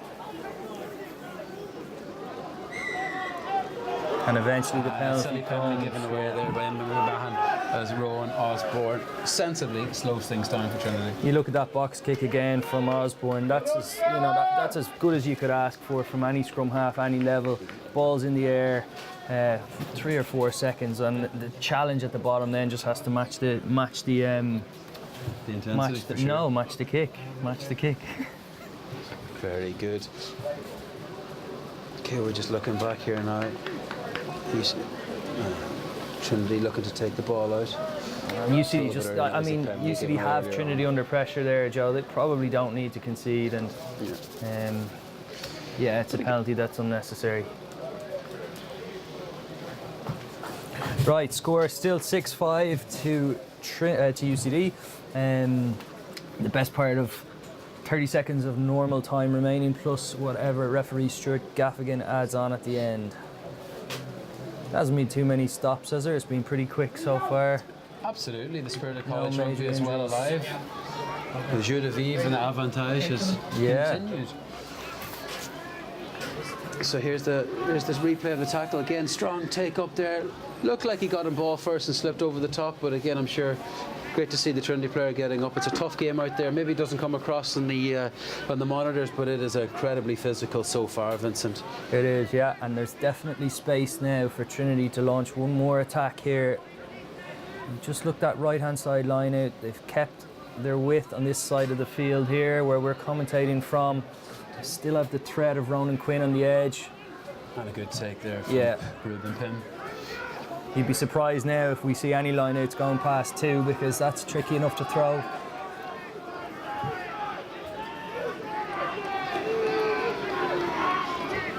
And eventually the penalty comes. Given away there by Emma Rubahan as Rowan Osborne sensibly slows things down for Trinity. You look at that box kick again from Osborne. That's that's as good as you could ask for from any scrum half, any level. Ball's in the air, 3 or 4 seconds, and the challenge at the bottom then just has to match the the intensity. For sure. No, match the kick. Match the kick. Very good. Okay, we're just looking back here now. Trinity looking to take the ball out. UCD just, I mean, UCD have Trinity under pressure there, Joe. They probably don't need to concede, and yeah, it's a penalty that's unnecessary. Right, score still 6-5 to UCD. The best part of 30 seconds of normal time remaining, plus whatever referee Stuart Gaffigan adds on at the end. Hasn't been too many stops, has there? It's been pretty quick so far. Absolutely, the spirit of college rugby is well alive. The jeu de vivre and the avantage has continued. So here's this replay of the tackle again. Strong take up there. Looked like he got him ball first and slipped over the top, but again, I'm sure great to see the Trinity player getting up. It's a tough game out there. Maybe it doesn't come across on the monitors, but it is incredibly physical so far, Vincent. It is, yeah, and there's definitely space now for Trinity to launch one more attack here. Just look that right-hand side line out. They've kept their width on this side of the field here, where we're commentating from. They still have the threat of Ronan Quinn on the edge. And a good take there from Ruben Pym. You'd be surprised now if we see any line-outs going past 2, because that's tricky enough to throw.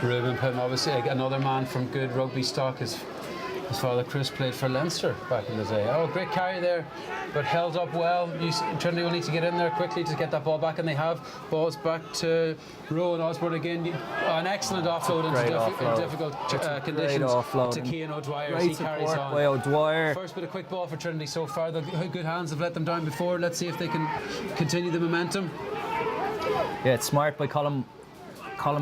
Ruben Pym, obviously another man from good rugby stock. His father Chris played for Leinster back in the day. Oh, great carry there, but held up well. Trinity will need to get in there quickly to get that ball back, and they have. Balls back to Rowan Osborne again. An excellent offload in difficult conditions to Cian O'Dwyer as he carries on. By O'Dwyer. First bit of quick ball for Trinity so far. The good hands have let them down before. Let's see if they can continue the momentum. Yeah, it's smart by Colm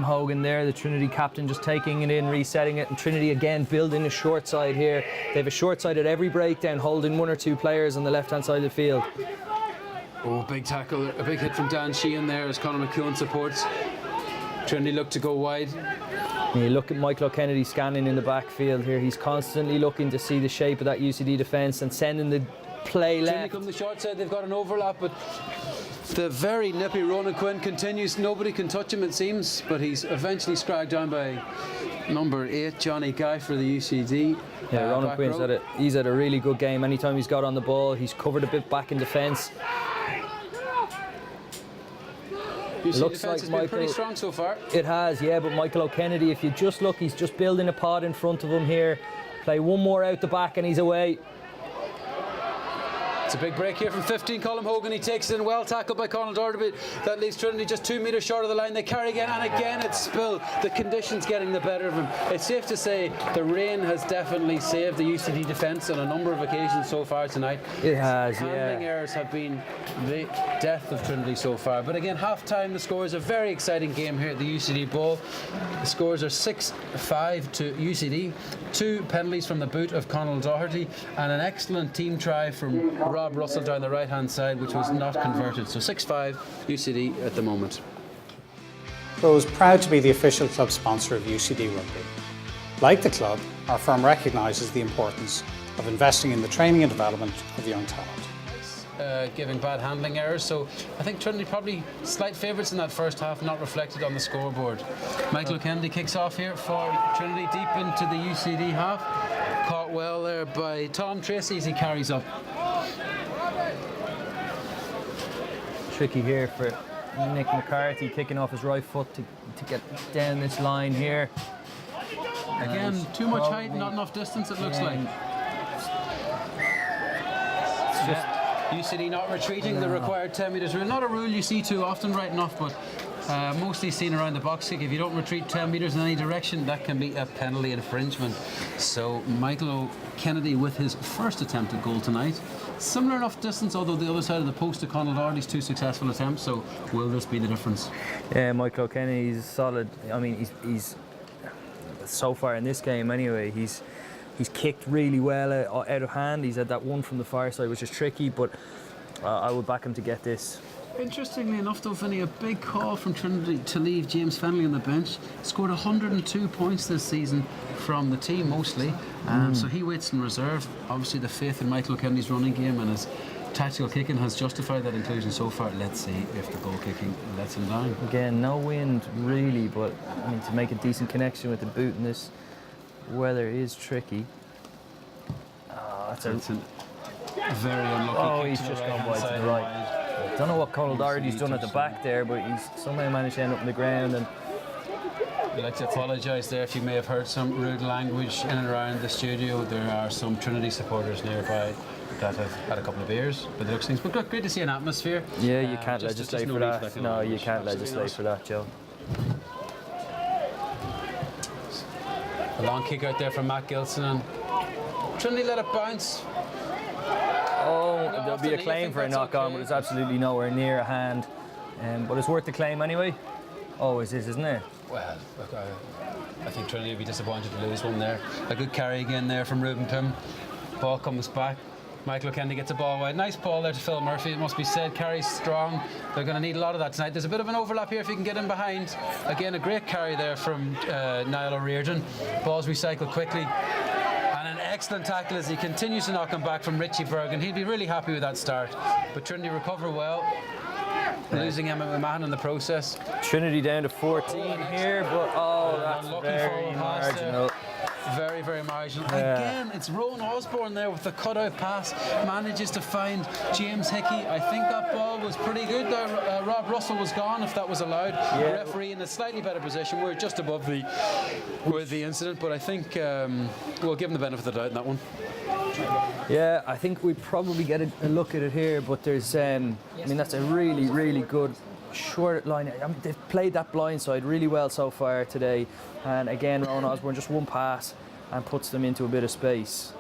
Hogan there, the Trinity captain, just taking it in, resetting it, and Trinity again building a short side here. They have a short side at every breakdown, holding 1 or 2 players on the left-hand side of the field. Oh, big tackle, a big hit from Dan Sheehan there as Conor McEwen supports. Trinity look to go wide. You look at Michael O'Kennedy scanning in the backfield here. He's constantly looking to see the shape of that UCD defence and sending the play left. Trinity come the short side, they've got an overlap, but the very nippy Ronan Quinn continues. Nobody can touch him, it seems, but he's eventually scragged down by number 8, Johnny Guy, for the UCD. Yeah, Ronan Quinn's he's had a really good game. Anytime he's got on the ball, he's covered a bit back in defence. UCD defence has been pretty strong so far. It has, yeah, but Michael O'Kennedy, if you just look, he's just building a pod in front of him here. Play one more out the back and he's away. It's a big break here from 15. Colm Hogan, he takes it in, well tackled by Conal Doherty. That leaves Trinity just 2 metres short of the line. They carry again, and again it's Spill. The conditions getting the better of him. It's safe to say the rain has definitely saved the UCD defence on a number of occasions so far tonight. It has, Handling errors have been the death of Trinity so far. But again, half-time, the score is a very exciting game here at the UCD Bowl. The scores are 6-5 to UCD. 2 penalties from the boot of Conal Doherty, and an excellent team try from Rob Russell down the right-hand side, which was not converted. So 6-5 UCD at the moment. Pro is proud to be the official club sponsor of UCD Rugby. Like the club, our firm recognises the importance of investing in the training and development of young talent. Giving bad handling errors, so I think Trinity probably slight favourites in that first half, not reflected on the scoreboard. Michael O'Kennedy kicks off here for Trinity deep into the UCD half. Caught well there by Tom Tracy as he carries up. Tricky here for Nick McCarthy, kicking off his right foot to get down this line here. Again, too much height, not enough distance, it looks like. It's just UCD not retreating the required 10 metres rule. Not a rule you see too often, right enough, but mostly seen around the box kick. If you don't retreat 10 metres in any direction, that can be a penalty infringement. So Michael O'Kennedy with his first attempt at goal tonight. Similar enough distance, although the other side of the post to Conal Doherty's 2 successful attempts. So will this be the difference? Yeah, Michael O'Kennedy's solid. I mean, he's so far in this game anyway. He's kicked really well out of hand. He's had that one from the far side, which is tricky, but I would back him to get this. Interestingly enough, though, Vinny, a big call from Trinity to leave James Fennelly on the bench. Scored 102 points this season from the team mostly, so he waits in reserve. Obviously, the faith in Michael O'Kennedy's running game and his tactical kicking has justified that inclusion so far. Let's see if the goal kicking lets him down. Again, no wind really, but I mean, to make a decent connection with the boot in this weather is tricky. It's a very unlucky Oh, kick he's to the just gone right-hand wide to side the right. wide. Don't know what Conal Doherty's done at the back there, but he's somehow managed to end up on the ground. And I'd like to apologise there if you may have heard some rude language in and around the studio. There are some Trinity supporters nearby that have had a couple of beers by the looks of things. But look, great to see an atmosphere. yeah, you can't Just legislate no for need that. kind of No, you language. can't Absolutely legislate for that, Joe. A long kick out there from Matt Gilson, and Trinity let it bounce. Oh, No, there'll off be the a knee, I claim think for a that's knock on, okay. but it's absolutely nowhere near a hand. But it's worth the claim anyway. Always is, isn't it? Well, look, I think Trinity would be disappointed to lose one there. A good carry again there from Ruben Pym. Ball comes back. Michael O'Kennedy gets a ball wide. Nice ball there to Phil Murphy, it must be said. Carries strong. They're going to need a lot of that tonight. There's a bit of an overlap here if you can get in behind. Again, a great carry there from Niall O'Riordan. Ball's recycled quickly. And an excellent tackle as he continues to knock him back from Richie Bergen. He'd be really happy with that start. But Trinity recover well. Losing Emmett McMahon in the process. Trinity down to 14 here, but that's Unlucky very forward pass there. marginal. Very, very marginal. Yeah. Again, it's Rowan Osborne there with the cutout pass. Manages to find James Hickey. I think that ball was pretty good there. Rob Russell was gone if that was allowed. The referee in a slightly better position. We're just above the incident, but I think we'll give him the benefit of the doubt in that one. Yeah, I think we probably get a look at it here, but there's, I mean, that's a really, really good short line. I mean, they've played that blind side really well so far today. And again, Rowan Osborne, just one pass and puts them into a bit of space.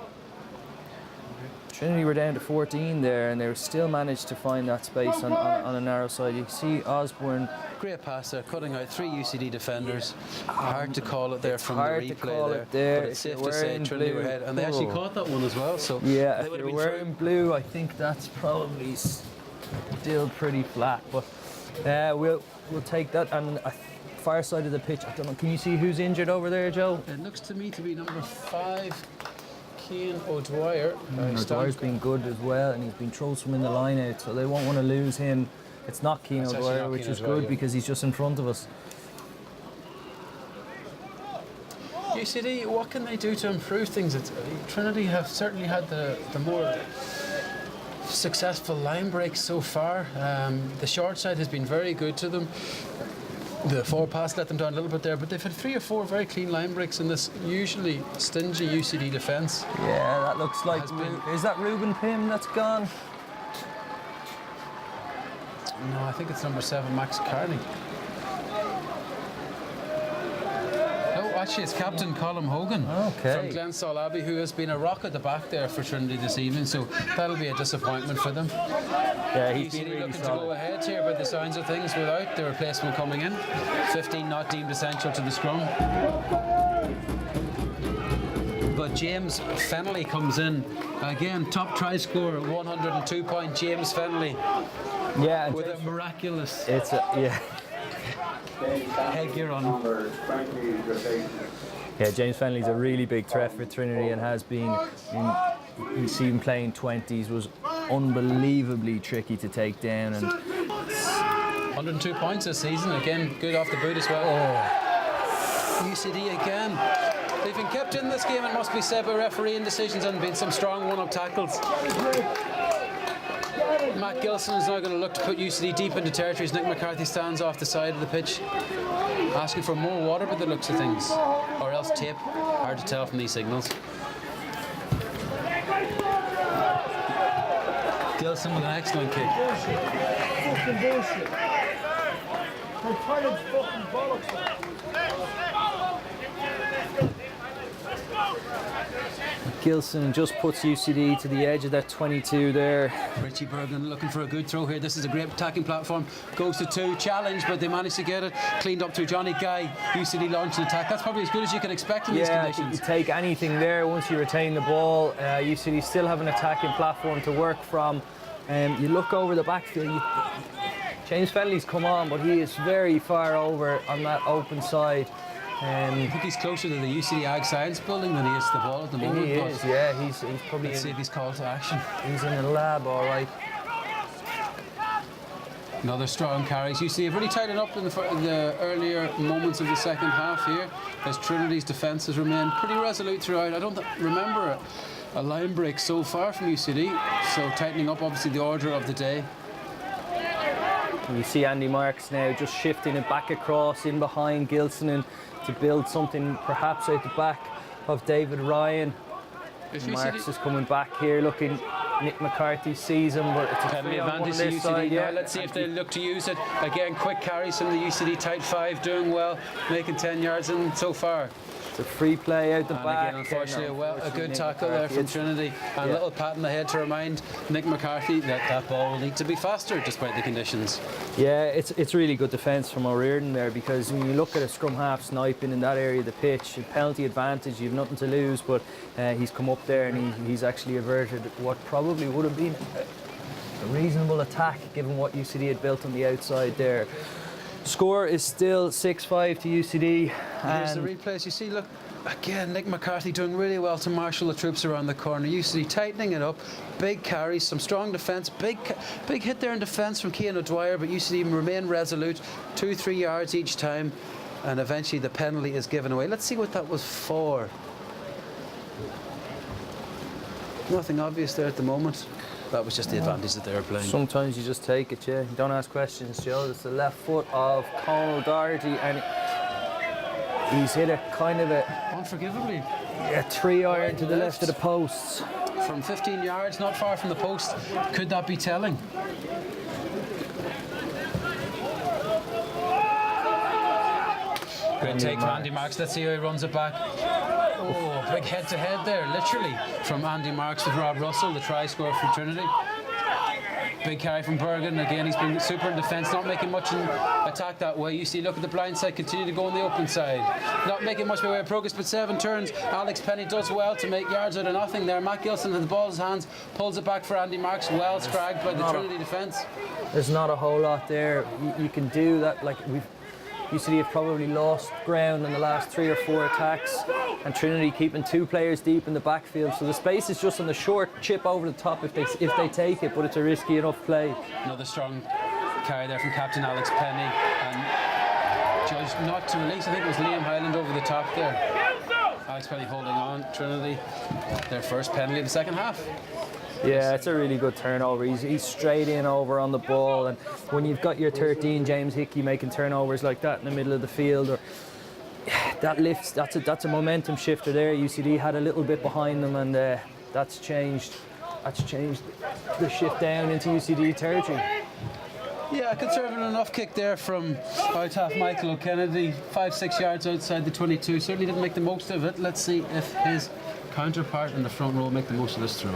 Trinity were down to 14 there, and they still managed to find that space on a narrow side. You can see Osborne. Great pass there, cutting out three UCD defenders. Hard to call it there from the hard to replay call it there. but it's If safe you're to say wearing Trinity were blue. ahead, and they actually Oh. caught that one as well. So Yeah, they if would have you're been wearing blue, I think that's probably still pretty flat. But we'll take that. And far side of the pitch, I don't know. Can you see who's injured over there, Joe? It looks to me to be number 5, Cian O'Dwyer. O'Dwyer's been good as well, and he's been thrown from in the line out, so they won't want to lose him. It's not Cian That's actually O'Dwyer, not which Cian is O'Dwyer, good yeah. because he's just in front of us. UCD, what can they do to improve things? Trinity have certainly had the more successful line breaks so far. The short side has been very good to them. The forward pass let them down a little bit there, but they've had 3 or 4 very clean line breaks in this usually stingy UCD defence. Yeah, that looks like. Has been- Is that Ruben Pym that's gone? No, I think it's number 7, Max Carney. No, actually, it's Captain Colm Hogan Okay. from Glensall Abbey, who has been a rock at the back there for Trinity this evening, so that'll be a disappointment for them. Yeah, he's been UCD really looking to go solid. ahead here by the sounds of things without the replacement coming in. 15 not deemed essential to the scrum. But James Fennelly comes in. Again, top try scorer, 102-point James Fennelly Yeah, and with a miraculous it's yeah. headgear on. Yeah, James Fennelly's a really big threat for Trinity and has been. You see him playing 20s, was unbelievably tricky to take down, and 102 points this season. Again, good off the boot as well. UCD again. They've been kept in this game, it must be said, by refereeing decisions and been some strong one-up tackles. Matt Gilson is now going to look to put UCD deep into territory as Nick McCarthy stands off the side of the pitch, asking for more water by the looks of things, or else tape. Hard to tell from these signals. Gilson with an excellent kick. Fucking bullshit. They're trying to fucking bollocks. Gilson just puts UCD to the edge of that 22 there. Richie Bergen looking for a good throw here. This is a great attacking platform. Goes to 2, challenge, but they manage to get it. Cleaned up through Johnny Guy. UCD launched an attack. That's probably as good as you can expect in these Yeah, I think conditions. you take anything there once you retain the ball. UCD still have an attacking platform to work from. You look over the backfield. James Fennelly's come on, but he is very far over on that open side. I think he's closer to the UCD Ag Science building than he is to the ball at the moment. He is, yeah. He's probably Let's see if he's called to action. he's in the lab, all right. Another strong carries. UCD have really tightened up in the earlier moments of the second half here, as Trinity's defence has remained pretty resolute throughout. I don't remember a line break so far from UCD, so tightening up obviously the order of the day. And you see Andy Marks now just shifting it back across in behind Gilson and to build something perhaps out the back of David Ryan. If Marks is coming back here looking. Nick McCarthy sees him, but it's a Penalty 3-on-1 advantage on to this UCD side, now. Let's see if they look to use it. Again, quick carries from the UCD tight 5, doing well, making 10 yards in so far. It's a free play out the And back. again, unfortunately, a good Nick tackle there McCarthy. from Trinity. And a little pat in the head to remind Nick McCarthy that that ball will need to be faster despite the conditions. Yeah, it's really good defence from O'Riordan there, because when you look at a scrum half sniping in that area of the pitch, penalty advantage, you've nothing to lose, but he's come up there and he's actually averted what probably would have been a reasonable attack given what UCD had built on the outside there. Score is still 6-5 to UCD. Here's the replays. You see, look, again, Nick McCarthy doing really well to marshal the troops around the corner. UCD tightening it up, big carries, some strong defence, big hit there in defence from Cian O'Dwyer, but UCD remain resolute, 2-3 yards each time, and eventually the penalty is given away. Let's see what that was for. Nothing obvious there at the moment. That was just the advantage that they were playing. Sometimes you just take it, yeah. You don't ask questions, Joe. It's the left foot of Conal Doherty, and he's hit a kind of a Unforgivably. 3-iron to the left of the posts. From 15 yards, not far from the post. Could that be telling? Great take from Andy Marks. Let's see how he runs it back. Oh, big head-to-head there, literally, from Andy Marks with Rob Russell, the try scorer from Trinity. Big carry from Bergen. Again, he's been super in defence, not making much in attack that way. You see, look at the blind side, continue to go on the open side. Not making much by way of progress, but 7 turns. Alex Penny does well to make yards out of nothing there. Matt Gilson has the ball in his hands, pulls it back for Andy Marks. Well scragged by the Trinity defence. There's not a whole lot there. You can do that. Like UCD have probably lost ground in the last 3 or 4 attacks, and Trinity keeping 2 players deep in the backfield. So the space is just on the short chip over the top if they take it, but it's a risky enough play. Another strong carry there from Captain Alex Penny, and judged not to release. I think it was Liam Hyland over the top there. Alex Penny holding on. Trinity, their first penalty of the second half. Yeah, it's a really good turnover. He's straight in over on the ball, and when you've got your 13 James Hickey making turnovers like that in the middle of the field, or that lifts. That's a momentum shifter there. UCD had a little bit behind them, and that's changed. That's changed the shift down into UCD territory. Yeah, conservative enough kick there from out half Michael O'Kennedy, 5-6 yards outside the 22. Certainly didn't make the most of it. Let's see if his counterpart in the front row make the most of this throw.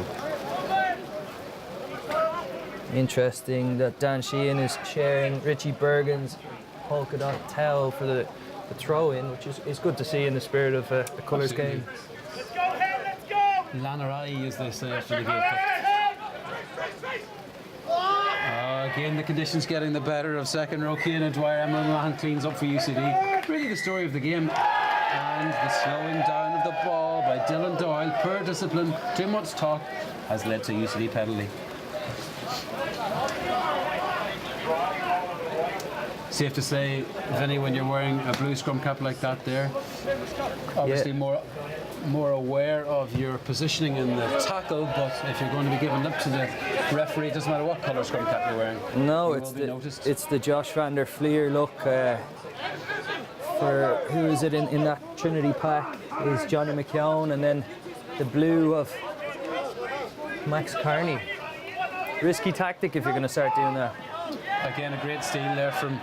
Interesting that Dan Sheehan is sharing Richie Bergen's polka dot towel for the throw-in, which is good to see in the spirit of a colours game. Let's go, Hale, let's go! Lanarelli, as they say after the game. Again, the conditions getting the better of second row. Cian O'Dwyer, Emma Mahan cleans up for UCD. Really the story of the game. And the slowing down of the ball by Dylan Doyle, poor discipline, too much talk, has led to a UCD penalty. Safe to say, Vinny, when you're wearing a blue scrum cap like that there, obviously more aware of your positioning in the tackle, but if you're going to be giving lip to the referee, it doesn't matter what colour scrum cap you're wearing. No, it's the Josh van der Fleer look. For who is it in that Trinity pack is Johnny McKeown, and then the blue of Max Carney. Risky tactic if you're going to start doing that. Again, a great steal there from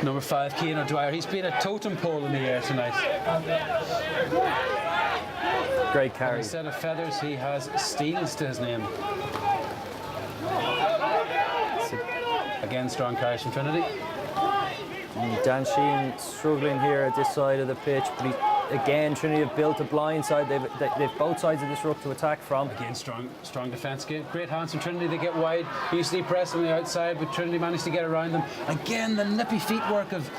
number 5, Cian O'Dwyer. He's been a totem pole in the air tonight. Great carry. Instead of feathers, he has steals to his name. Again, strong carries from Trinity. Dan Sheehan struggling here at this side of the pitch, but again, Trinity have built a blind side. They've both sides of this ruck to attack from. Again, strong defence. Great hands from Trinity. They get wide. UCD press on the outside, but Trinity managed to get around them. Again, the nippy feet work of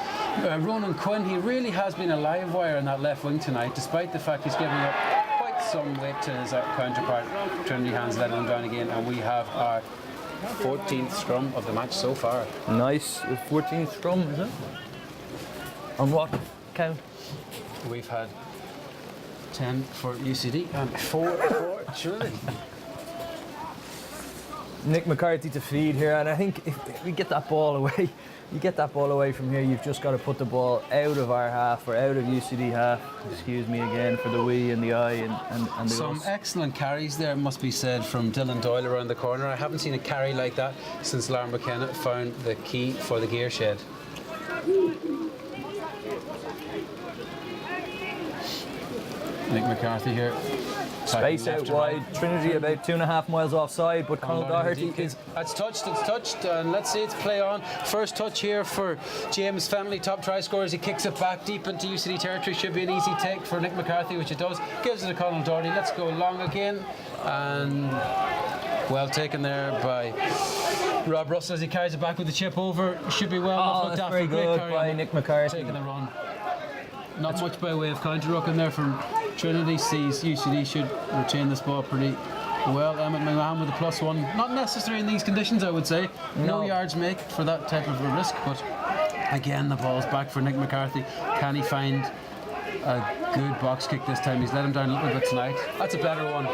Ronan Quinn, he really has been a live wire in that left wing tonight, despite the fact he's giving up quite some weight to his counterpart. Trinity hands letting him down again, and we have our 14th scrum of the match so far. Nice. 14th scrum, is it? On what count? We've had 10 for UCD and 4 for Trinity. Nick McCarthy to feed here, and I think if we get that ball away, you get that ball away from here, you've just got to put the ball out of our half or out of UCD half. Excuse me again for the we and the I and the Some us. excellent carries there, must be said, from Dylan Doyle around the corner. I haven't seen a carry like that since Lauren McKenna found the key for the gear shed. Nick McCarthy here. Space out wide, Trinity about 2.5 miles offside, but Conal Doherty is... It's touched, and let's see it's play on. First touch here for James Fennelly, top try scorer, as he kicks it back deep into UCD territory. Should be an easy take for Nick McCarthy, which it does. Gives it to Conal Doherty. Let's go long again, and well taken there by Rob Russell as he carries it back with the chip over. Should be well enough looked that's after. very Great good carry by on Nick McCarthy. taking the run. Not much by way of counter rucking there from Trinity. Sees UCD should retain this ball pretty well. Emmett McMahon with a +1. Not necessary in these conditions, I would say. No yards make for that type of a risk, but again, the ball's back for Nick McCarthy. Can he find a good box kick this time? He's let him down a little bit tonight. That's a better one.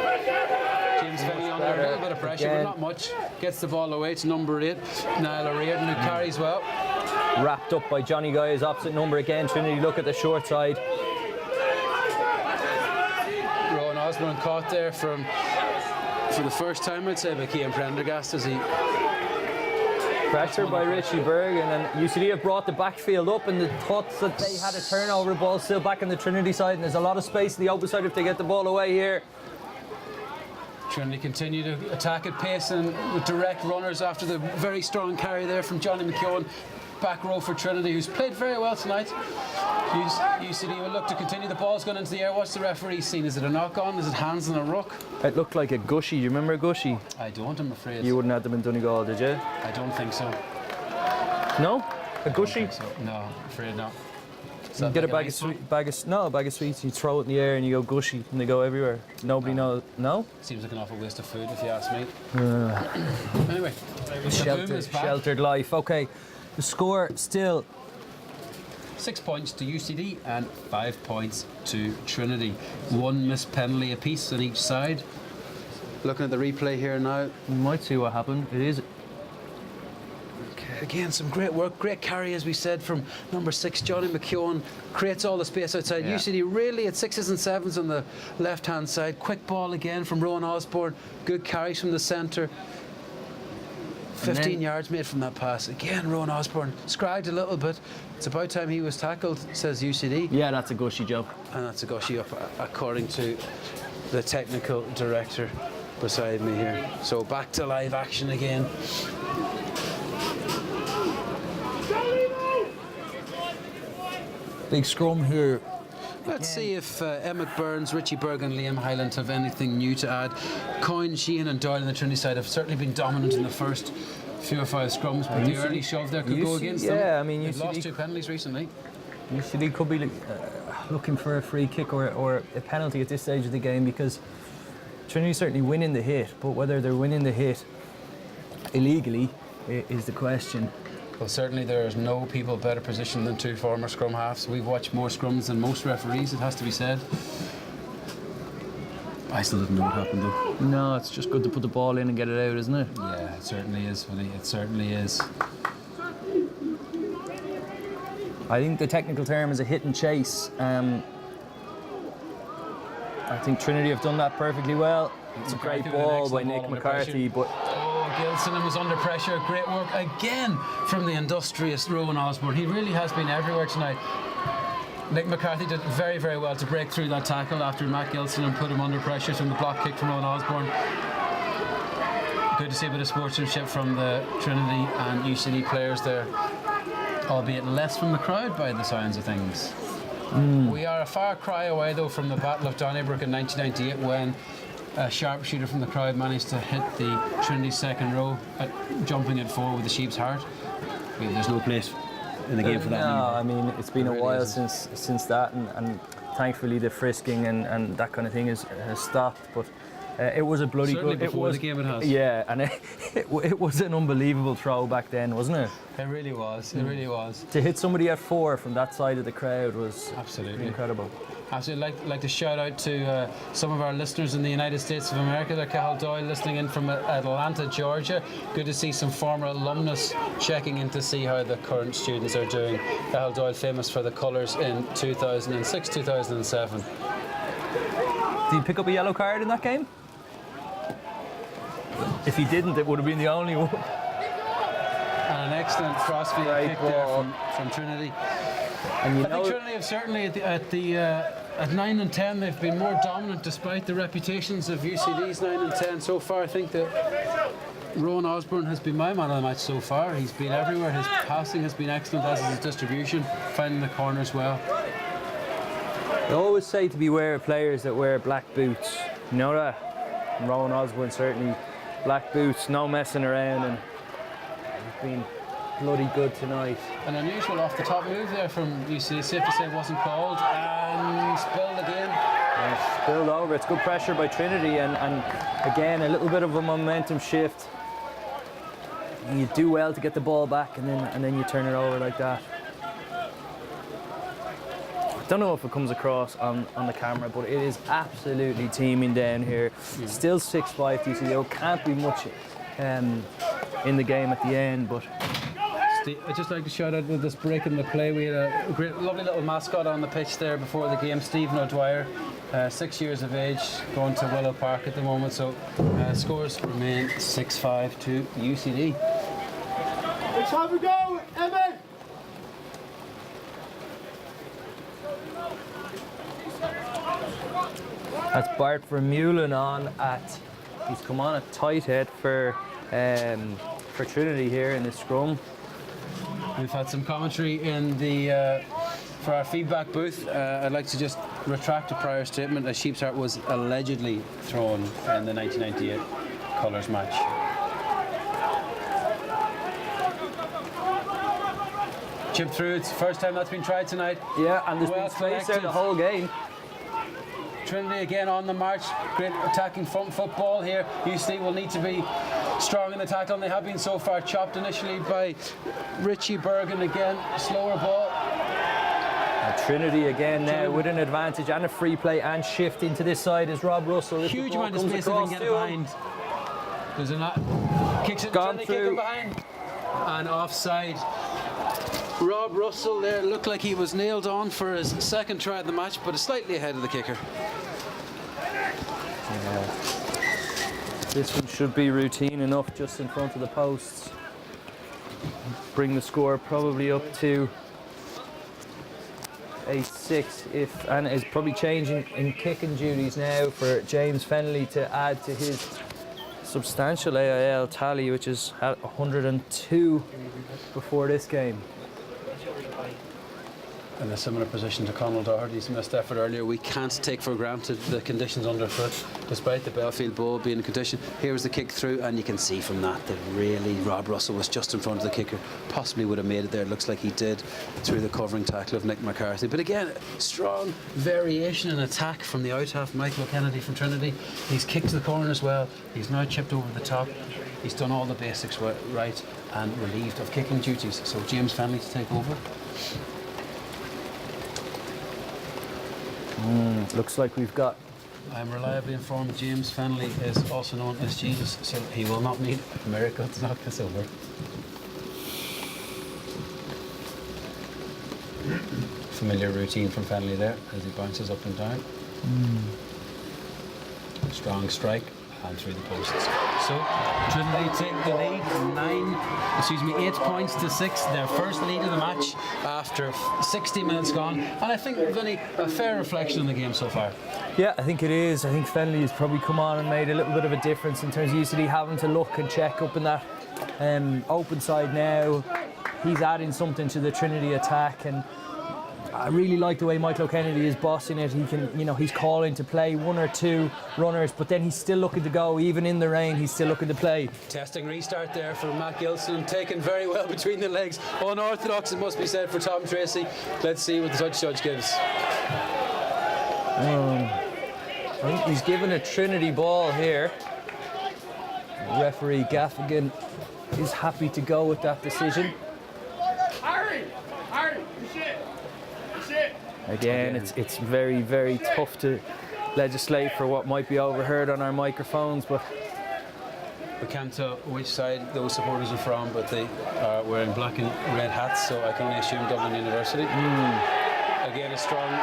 James Fennelly on there, a little bit of pressure, but not much. Gets the ball away to number 8, Niall O'Riordan, who carries well. Wrapped up by Johnny Guy's opposite number again. Trinity look at the short side. Rowan Osborne caught there for the first time, I'd say, by Cian Prendergast as he... Pressure by Richie Berg, and then UCD have brought the backfield up, and the thoughts that they had a turnover ball still back on the Trinity side, and there's a lot of space on the open side if they get the ball away here. Trinity continue to attack at pace and with direct runners after the very strong carry there from Johnny McKeown. Back row for Trinity, who's played very well tonight. UCD will look to continue. The ball's gone into the air. What's the referee seen? Is it a knock on? Is it hands on a ruck? It looked like a gushy. You remember a gushy? I don't, I'm afraid. You wouldn't have them in Donegal, did you? I don't think so. No? A gushy? So, no, I'm afraid not. You get a bag of sweets, you throw it in the air and you go gushy and they go everywhere. Nobody knows. No? Seems like an awful waste of food if you ask me. Anyway, Sheltered life. Okay. The score still 6 points to UCD and 5 points to Trinity. One missed penalty apiece on each side. Looking at the replay here now. we might see what happened. It is Again, some great work, great carry, as we said, from number 6, Johnny McKeown. Creates all the space outside. Yeah. UCD really at 6s and 7s on the left-hand side. Quick ball again from Rowan Osborne. Good carries from the centre. 15 yards made from that pass. Again, Rowan Osborne scragged a little bit. It's about time he was tackled, says UCD. Yeah, that's a gushy job. And that's a gushy up, according to the technical director beside me here. So back to live action again. Big scrum here. Let's see if Emmett Burns, Richie Berg and Liam Hyland have anything new to add. Coyne, Sheehan and Doyle on the Trinity side have certainly been dominant in the first 4 or 5 scrums, but the early shove there could go against them. Yeah, I mean, They've UCD lost 2 penalties recently. UCD could be looking for a free kick or a penalty at this stage of the game, because Trinity's certainly winning the hit, but whether they're winning the hit illegally is the question. Well, certainly there's no people better positioned than 2 former scrum halves. We've watched more scrums than most referees, it has to be said. I still didn't know what happened though. No, it's just good to put the ball in and get it out, isn't it? Yeah, it certainly is, Vinny. It certainly is. I think the technical term is a hit and chase. I think Trinity have done that perfectly well. It's a great McCarthy with an ball by excellent Nick ball under McCarthy, pressure. but Gilson was under pressure. Great work again from the industrious Rowan Osborne. He really has been everywhere tonight. Nick McCarthy did very, very well to break through that tackle after Matt Gilson and put him under pressure from the block kick from Rowan Osborne. Good to see a bit of sportsmanship from the Trinity and UCD players there, albeit less from the crowd by the sounds of things. We are a far cry away though from the Battle of Donnybrook in 1998, when a sharpshooter from the crowd managed to hit the Trinity second row, jumping it forward with the sheep's heart. There's no place in the game for that. No, anymore. I mean, it's been a really while isn't. since that, and thankfully the frisking and that kind of thing has stopped. But it was a bloody Certainly good. It before was the game it has. Yeah, and it was an unbelievable throw back then, wasn't it? It really was. It really was. To hit somebody at 4 from that side of the crowd was Absolutely. incredible. Absolutely. Like to shout out to some of our listeners in the United States of America. They're Cathal Doyle listening in from Atlanta, Georgia. Good to see some former alumnus checking in to see how the current students are doing. Cathal Doyle famous for the colours in 2006, 2007. Did he pick up a yellow card in that game? If he didn't, it would have been the only one. And an excellent crossfield Great kick ball. there from Trinity. And you I think know, Trinity have certainly at 9 and 10 they've been more dominant despite the reputations of UCD's 9 and 10 so far. I think that Rowan Osborne has been my man of the match so far. He's been everywhere. His passing has been excellent, as is his distribution, finding the corners well. they always say to beware of players that wear black boots. You know that? And Rowan Osborne certainly black boots, no messing around, and he's been bloody good tonight. An unusual off the top move there from UCD. Safe to say wasn't called and spilled again. And it's spilled over. It's good pressure by Trinity, and again a little bit of a momentum shift. You do well to get the ball back, and then you turn it over like that. I don't know if it comes across on the camera, but it is absolutely teeming down here. Still 6-5 TCO. Can't be much in the game at the end, but I'd just like to shout out with this break in the play. We had a great, lovely little mascot on the pitch there before the game, Stephen O'Dwyer, 6 years of age, going to Willow Park at the moment. So scores remain 6-5 to UCD. Let's have a go, Emmet! that's Bart Vermeulen on at. He's come on at tight head for Trinity here in the scrum. We've had some commentary in the for our feedback booth. I'd like to just retract a prior statement. A sheep's heart was allegedly thrown in the 1998 colours match. Chip through. It's the first time that's been tried tonight. Yeah, and there's Well been space there the collected. whole game. Trinity again on the march. Great attacking front football here. UCD will need to be strong in the tackle, and they have been so far. Chopped initially by Richie Bergen again. Slower ball. And Trinity again now with an advantage and a free play and shift into this side is Rob Russell. If the Huge ball amount of comes space they can across get to it him. behind. There's kicks it. Gone Trinity through. kicking behind. And offside. Rob Russell there looked like he was nailed on for his second try of the match, but is slightly ahead of the kicker. This one should be routine enough just in front of the posts. Bring the score probably up to 8-6 and is probably changing in kicking duties now for James Fennelly to add to his substantial AIL tally, which is at 102 before this game. In a similar position to Conal Doherty's missed effort earlier, we can't take for granted the conditions underfoot, despite the Belfield ball being in condition. Here was the kick through, and you can see from that really Rob Russell was just in front of the kicker. Possibly would have made it there. Looks like he did through the covering tackle of Nick McCarthy. But again, strong variation in attack from the out half, Michael Kennedy from Trinity. He's kicked to the corner as well. He's now chipped over the top. He's done all the basics right and relieved of kicking duties. So James Fennelly to take over. Looks like we've got I'm reliably informed James Fennelly is also known as Jesus, so he will not need a miracle to knock this over. Familiar routine from Fennelly there as he bounces up and down. Strong strike and through the posts. So Trinity take the lead, 8 points to 6. Their first lead of the match after 60 minutes gone. And I think, Vinny, a fair reflection on the game so far. Yeah, I think it is. I think Fennelly has probably come on and made a little bit of a difference in terms of UCD having to look and check up in that open side now. He's adding something to the Trinity attack, and I really like the way Michael O'Kennedy is bossing it. He can, he's calling to play 1 or 2 runners, but then he's still looking to go. Even in the rain, he's still looking to play. Testing restart there for Matt Gilson, taken very well between the legs. Unorthodox, it must be said, for Tom Tracy. Let's see what the touch judge gives. I think he's given a Trinity ball here. Referee Gaffigan is happy to go with that decision. Again, it's very, very tough to legislate for what might be overheard on our microphones, but We can't tell which side those supporters are from, but they are wearing black and red hats, so I can only assume Dublin University. Again, a strong...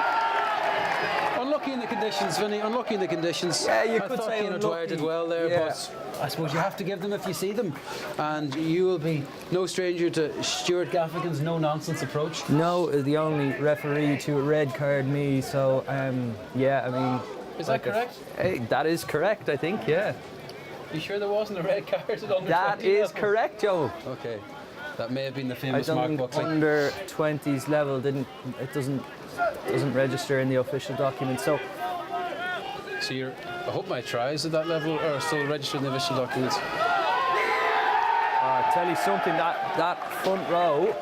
Unlucky in the conditions, Vinny, unlucky in the conditions. Yeah, you I could thought say Cian O'Dwyer did well there, yeah. but I suppose you have to give them if you see them. And you will be no stranger to Stuart Gaffigan's no-nonsense approach. No is the only referee to red card me, so yeah, I mean... Is that correct? That is correct, I think, yeah. You sure there wasn't a red card at under That 20 is level? correct, Joe. Okay. That may have been the I famous don't Mark think Buckley. under 20s level doesn't register in the official document. So So I hope my tries at that level are still registered in the official documents. I'll tell you something, that front row,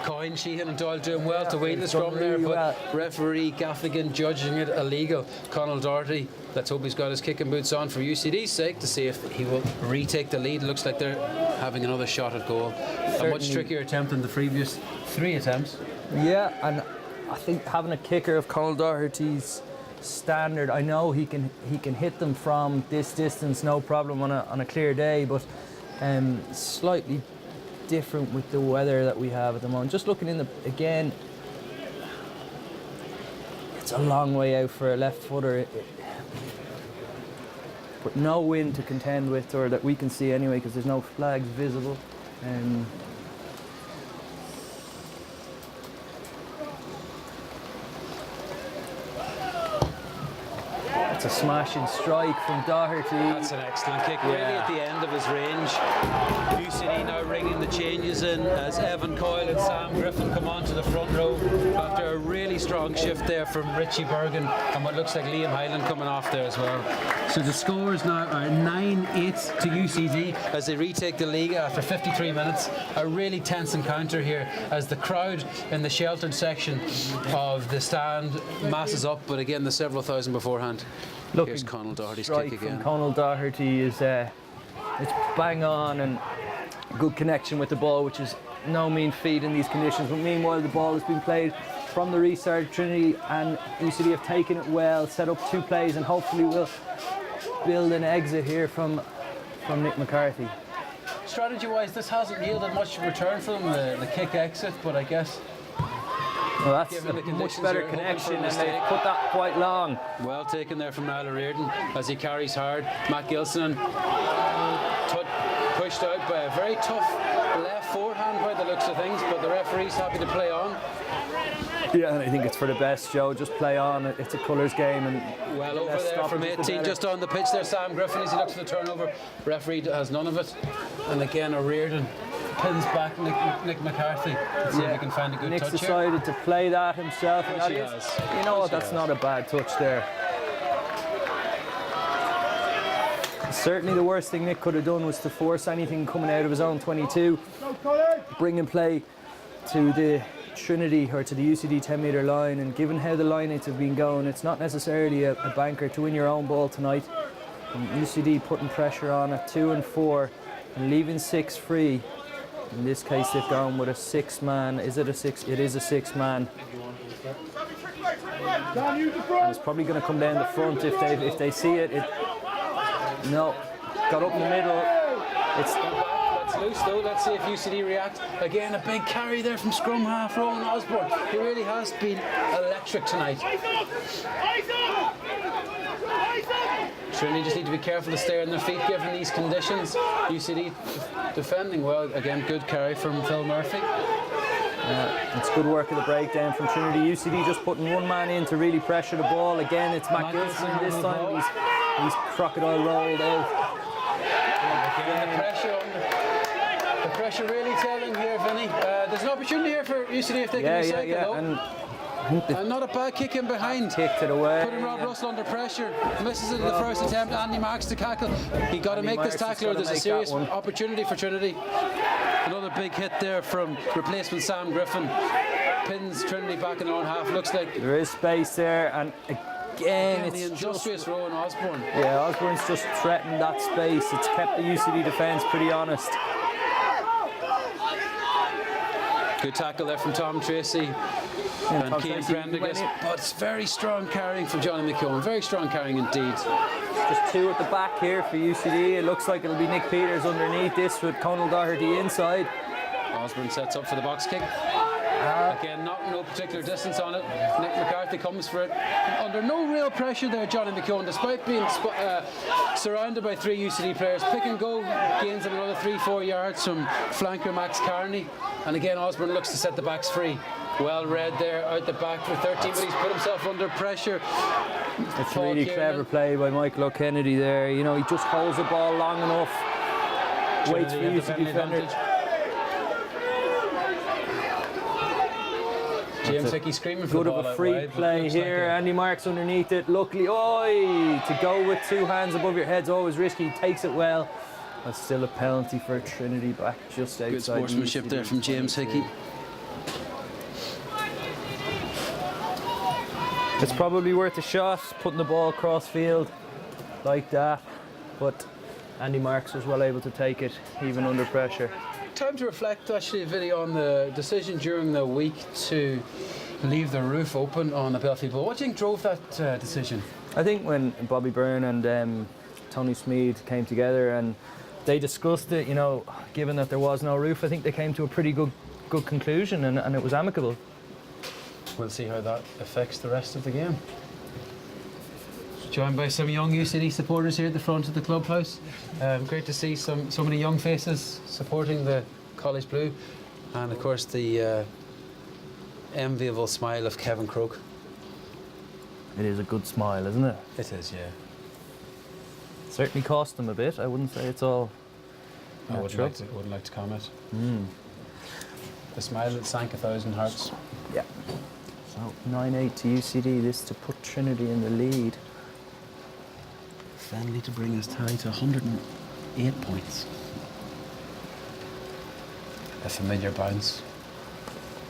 Coyne, Sheehan and Doyle doing well to win the they've scrum done there, really but well. referee Gaffigan judging it illegal. Conal Doherty, let's hope he's got his kicking boots on for UCD's sake to see if he will retake the lead. Looks like they're having another shot at goal. A much Certainly. trickier attempt than the previous 3 attempts. yeah, and I think having a kicker of Conal Doherty's standard, I know he can hit them from this distance, no problem on a clear day, but slightly different with the weather that we have at the moment. Just looking in again, it's a long way out for a left footer. But no wind to contend with, or that we can see anyway, because there's no flags visible. It's a smashing strike from Doherty. That's an excellent kick, really Yeah. at the end of his range. UCD now ringing the changes in as Evan Coyle and Sam Griffin come onto the front row after a really strong shift there from Richie Bergen and what looks like Liam Hyland coming off there as well. So the scores now are 9-8 to UCD as they retake the league after 53 minutes. A really tense encounter here as the crowd in the sheltered section of the stand masses up, but again the several thousand beforehand. Here's Conal Doherty's strike kick from again. Conal Doherty is it's bang on and good connection with the ball, which is no mean feat in these conditions. But meanwhile, the ball has been played from the restart. Trinity and UCD have taken it well, set up 2 plays, and hopefully will build an exit here from Nick McCarthy. Strategy-wise, this hasn't yielded much return for them, the kick exit, but I guess Well, that's Given the a much conditions, better you're hoping for a connection, and mistake. they put that quite long. well taken there from Niall Reardon as he carries hard. Matt Gilson pushed out by a very tough left forehand by the looks of things, but the referee's happy to play on. Yeah, and I think it's for the best, Joe. Just play on. It's a colours game, and Well the over less there from stoppages, the 18, better. just on the pitch there, Sam Griffin as he looks for the turnover. Referee has none of it. And again, O'Riordan pins back Nick McCarthy. Let's see if he can find a good Nick's touch here. decided to play that himself. and Which that he is- has. You know what? Which he That's has. not a bad touch there. Certainly the worst thing Nick could have done was to force anything coming out of his own 22, bring in play to the Trinity or to the UCD 10-metre line, and given how the line-outs have been going, it's not necessarily a banker to win your own ball tonight. And UCD putting pressure on at 2 and 4 and leaving 6 free. In this case, they've gone with a 6-man. Is it a 6? It is a 6-man. And it's probably going to come down the front if they see it. No, got up in the middle. It's That's loose though. Let's see if UCD react. Again, a big carry there from scrum half Rowan Osborne. He really has been electric tonight. Trinity just need to be careful to stay on their feet given these conditions. UCD defending well. Again, good carry from Phil Murphy. It's good work of the breakdown from Trinity. UCD just putting one man in to really pressure the ball. Again, it's Matt Gilson this time. He's crocodile rolled out. Again, the pressure really telling here, Vinny. There's an opportunity here for UCD if they can recycle though. And And not a bad kick in behind. Kicked it away. Putting Rob Russell under pressure. Misses it in the first attempt. Andy Marks to tackle. He got to Andy make this Marks has tackle or gotta there's a make serious that one. opportunity for Trinity. Another big hit there from replacement Sam Griffin. Pins Trinity back in their own half. Looks like There is space there, and again, the it's just industrious Rowan Osborne. yeah. Osborne's just threatened that space. It's kept the UCD defence pretty honest. Good tackle there from Tom Tracy and Tom Keane Tracy went Prendergast. in. But it's very strong carrying from Johnny McKeown. Very strong carrying indeed. Just two at the back here for UCD. It looks like it'll be Nick Peters underneath this with Conal Doherty inside. Osborne sets up for the box kick. Again, no particular distance on it. Nick McCarthy comes for it. Under no real pressure there, Johnny McKeown, despite being surrounded by 3 UCD players. Pick and go, gains of another 3-4 yards from flanker Max Carney. And again, Osborne looks to set the backs free. Well read there, out the back for 13, but he's put himself under pressure. It's Paul really Kieran. clever play by Michael O'Kennedy there. You know, he just holds the ball long enough, waits for Trinity you have to the defend it. advantage. James Hickey screaming for Good the of ball a out free wide, but play looks like here. a- Andy Marks underneath it. Luckily, to go with 2 hands above your head's always risky. He takes it well. That's still a penalty for Trinity back just outside. Good sportsmanship the there from James Hickey. It's probably worth a shot, putting the ball across field like that. But Andy Marks was well able to take it, even under pressure. Time to reflect, actually, Vinny, on the decision during the week to leave the roof open on the Belfield Bowl. What do you think drove that decision? I think when Bobby Byrne and Tony Smead came together and they discussed it, you know, given that there was no roof, I think they came to a pretty good conclusion, and it was amicable. We'll see how that affects the rest of the game. Joined by some young UCD supporters here at the front of the clubhouse. Great to see so many young faces supporting the College Blue, and of course the enviable smile of Kevin Croke. It is a good smile, isn't it? It is, yeah. Certainly cost them a bit. I wouldn't say it's all I natural. wouldn't like to comment. The smile that sank 1,000 hearts. Yeah. So 9-8 to UCD. This to put Trinity in the lead. Finally to bring us tie to 108 points. A familiar bounce.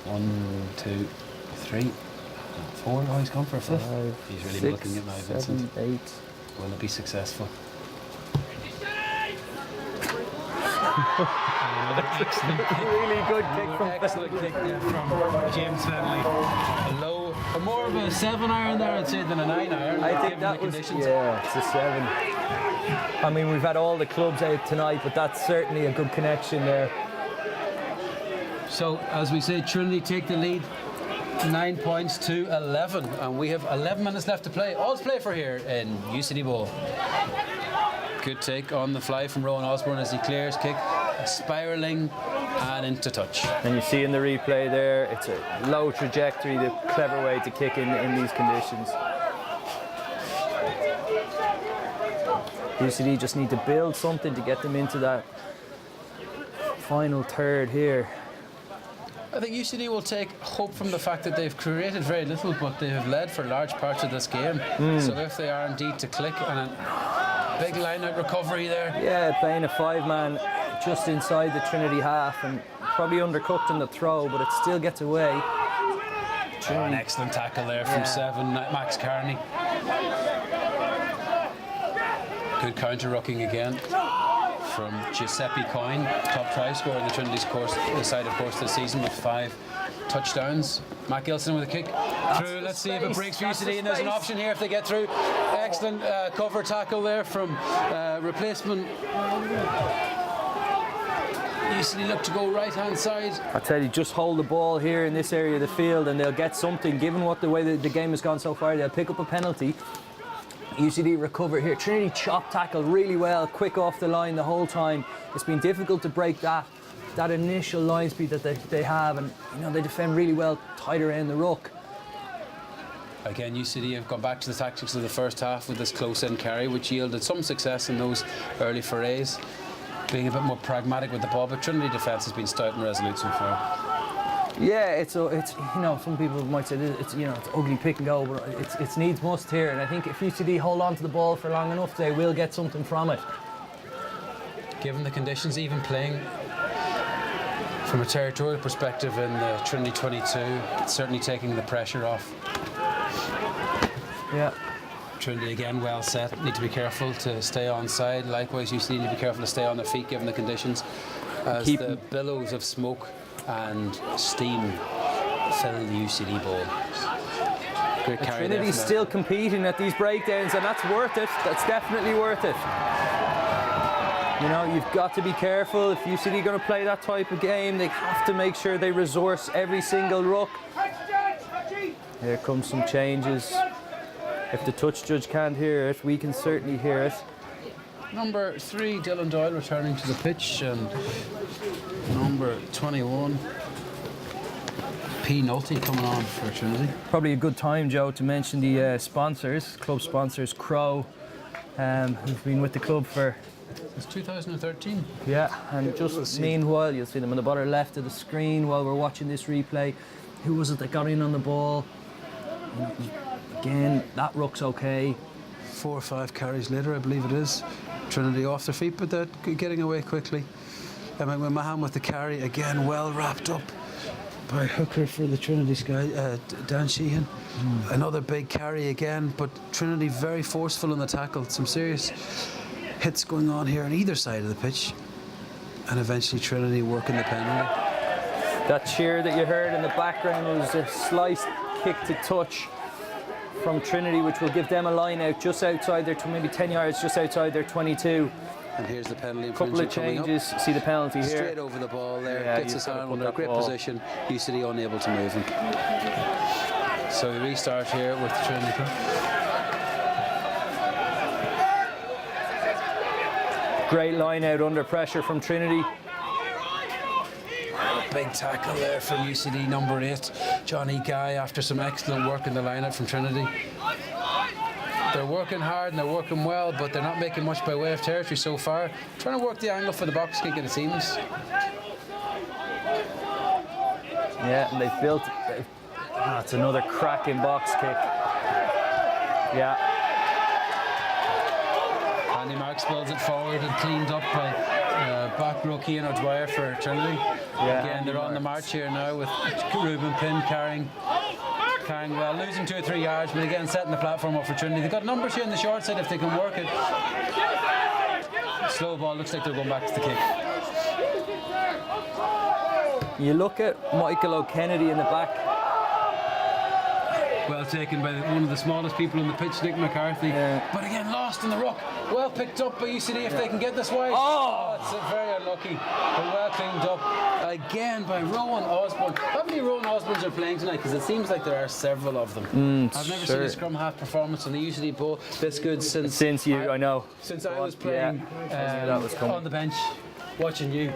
1, 2, 3, 4. Oh, he's gone for a 5th. 5, He's really 6, milking it now, 7, Vincent. 8. Will it be successful? Really good kick from Excellent kick there from James Fenley. More of a 7 iron there, I'd say, than a 9 iron. I think given that the was, conditions. yeah, it's a 7. I mean, we've had all the clubs out tonight, but that's certainly a good connection there. So, as we say, Trinity take the lead 9 points to 11, and we have 11 minutes left to play. All to play for here in UCD Bowl. Good take on the fly from Rowan Osborne as he clears kick, spiralling and into touch. And you see in the replay there, it's a low trajectory, the clever way to kick in these conditions. UCD just need to build something to get them into that final third here. I think UCD will take hope from the fact that they've created very little, but they have led for large parts of this game. So if they are indeed to click, and a big line-out recovery there. Yeah, playing a 5-man just inside the Trinity half and probably undercooked in the throw, but it still gets away. Oh, an excellent tackle there from 7, Max Carney. Good counter-rucking again from Giuseppe Coyne, top try scorer in the Trinity's side, of course, this season with 5 touchdowns. Matt Gilson with a kick through. Let's see if it breaks for UCD, and there's an option here if they get through. Excellent cover tackle there from replacement. UCD look to go right-hand side. I tell you, just hold the ball here in this area of the field and they'll get something. Given what the way the game has gone so far, they'll pick up a penalty. UCD recover here. Trinity chop tackle really well, quick off the line the whole time. It's been difficult to break that initial line speed that they have, and you know they defend really well tight around the ruck. Again, UCD have gone back to the tactics of the first half with this close-in carry, which yielded some success in those early forays, being a bit more pragmatic with the ball, but Trinity defence has been stout and resolute so far. Yeah, it's you know, some people might say it's ugly pick and go, but it's needs must here. And I think if UCD hold on to the ball for long enough, they will get something from it. Given the conditions, even playing from a territorial perspective in the Trinity 22, it's certainly taking the pressure off. Yeah. Trinity again well set, need to be careful to stay onside. Likewise, UCD need to be careful to stay on their feet given the conditions. As the billows of smoke and steam fill the UCD bowl. Good carry there Trinity's from still competing at these breakdowns, and that's worth it. That's definitely worth it. You know, you've got to be careful. If UCD are going to play that type of game, they have to make sure they resource every single ruck. Here comes some changes. If the touch judge can't hear it, we can certainly hear it. Number 3, Dylan Doyle returning to the pitch, and number 21, P. Nolte coming on for Trinity. Probably a good time, Joe, to mention the sponsors, club sponsors, Crow, who've been with the club for... Since 2013. Yeah, and just meanwhile, you'll see them on the bottom left of the screen while we're watching this replay. Who was it that got in on the ball? Again, that ruck's okay. 4 or 5 carries later, I believe it is. Trinity off their feet, but they're getting away quickly. Mahan with the carry, again well wrapped up by hooker for the Trinity Sky, Dan Sheehan. Another big carry again, but Trinity very forceful in the tackle. Some serious hits going on here on either side of the pitch. And eventually Trinity working the penalty. That cheer that you heard in the background was a slice kick to touch from Trinity, which will give them a line out just outside their, maybe 10 yards just outside their 22. And here's the penalty. Couple of changes. See the penalty here. Straight over the ball there. Yeah, gets his arm put under a that great ball. position. UCD unable to move him. So we restart here with Trinity Club. Great line out under pressure from Trinity. Big tackle there from UCD, number 8, Johnny Guy, after some excellent work in the lineup from Trinity. They're working hard and they're working well, but they're not making much by way of territory so far. Trying to work the angle for the box kick, it seems. Yeah, and they've built. It's another cracking box kick. Yeah. Andy Marks builds it forward and cleaned up by back row Cian O'Dwyer for Trinity. Yeah, Again, Andy they're on the march here now with Ruben Pinn carrying well, losing 2 or 3 yards, but again setting the platform up for Trinity. They've got numbers here on the short side if they can work it. Slow ball, looks like they're going back to the kick. You look at Michael O'Kennedy in the back. Well taken by one of the smallest people on the pitch, Nick McCarthy. Yeah. But again, lost in the ruck. Well picked up by UCD if they can get this wide. Oh! It's very unlucky. But well cleaned up again by Rowan Osborne. How many Rowan Osbornes are playing tonight? Because it seems like there are several of them. I've never seen a scrum half performance on the UCD bowl this good since I know. Since I was playing that was coming. on the bench, watching you.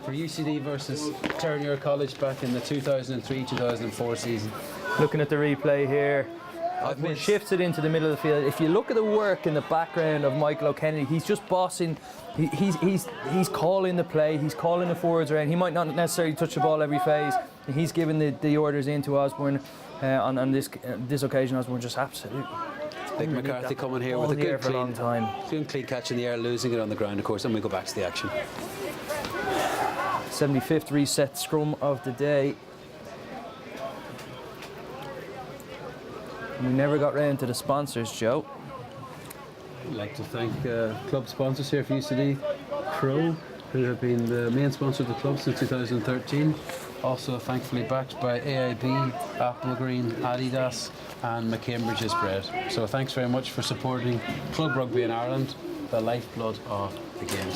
For UCD versus Terenure College back in the 2003-2004 season. Looking at the replay here, Osborne shifts it into the middle of the field. If you look at the work in the background of Michael O'Kennedy, he's just bossing. He's calling the play. He's calling the forwards around. He might not necessarily touch the ball every phase. He's giving the orders into Osborne. On this occasion, Osborne just absolutely. Big McCarthy coming here with a good clean catch in the air, losing it on the ground, of course, and we go back to the action. 75th reset scrum of the day. We never got round to the sponsors, Joe. I'd like to thank club sponsors here for UCD, Crow, who have been the main sponsor of the club since 2013. Also thankfully backed by AIB, Apple Green, Adidas and McCambridge's Bread. So thanks very much for supporting club rugby in Ireland, the lifeblood of the game.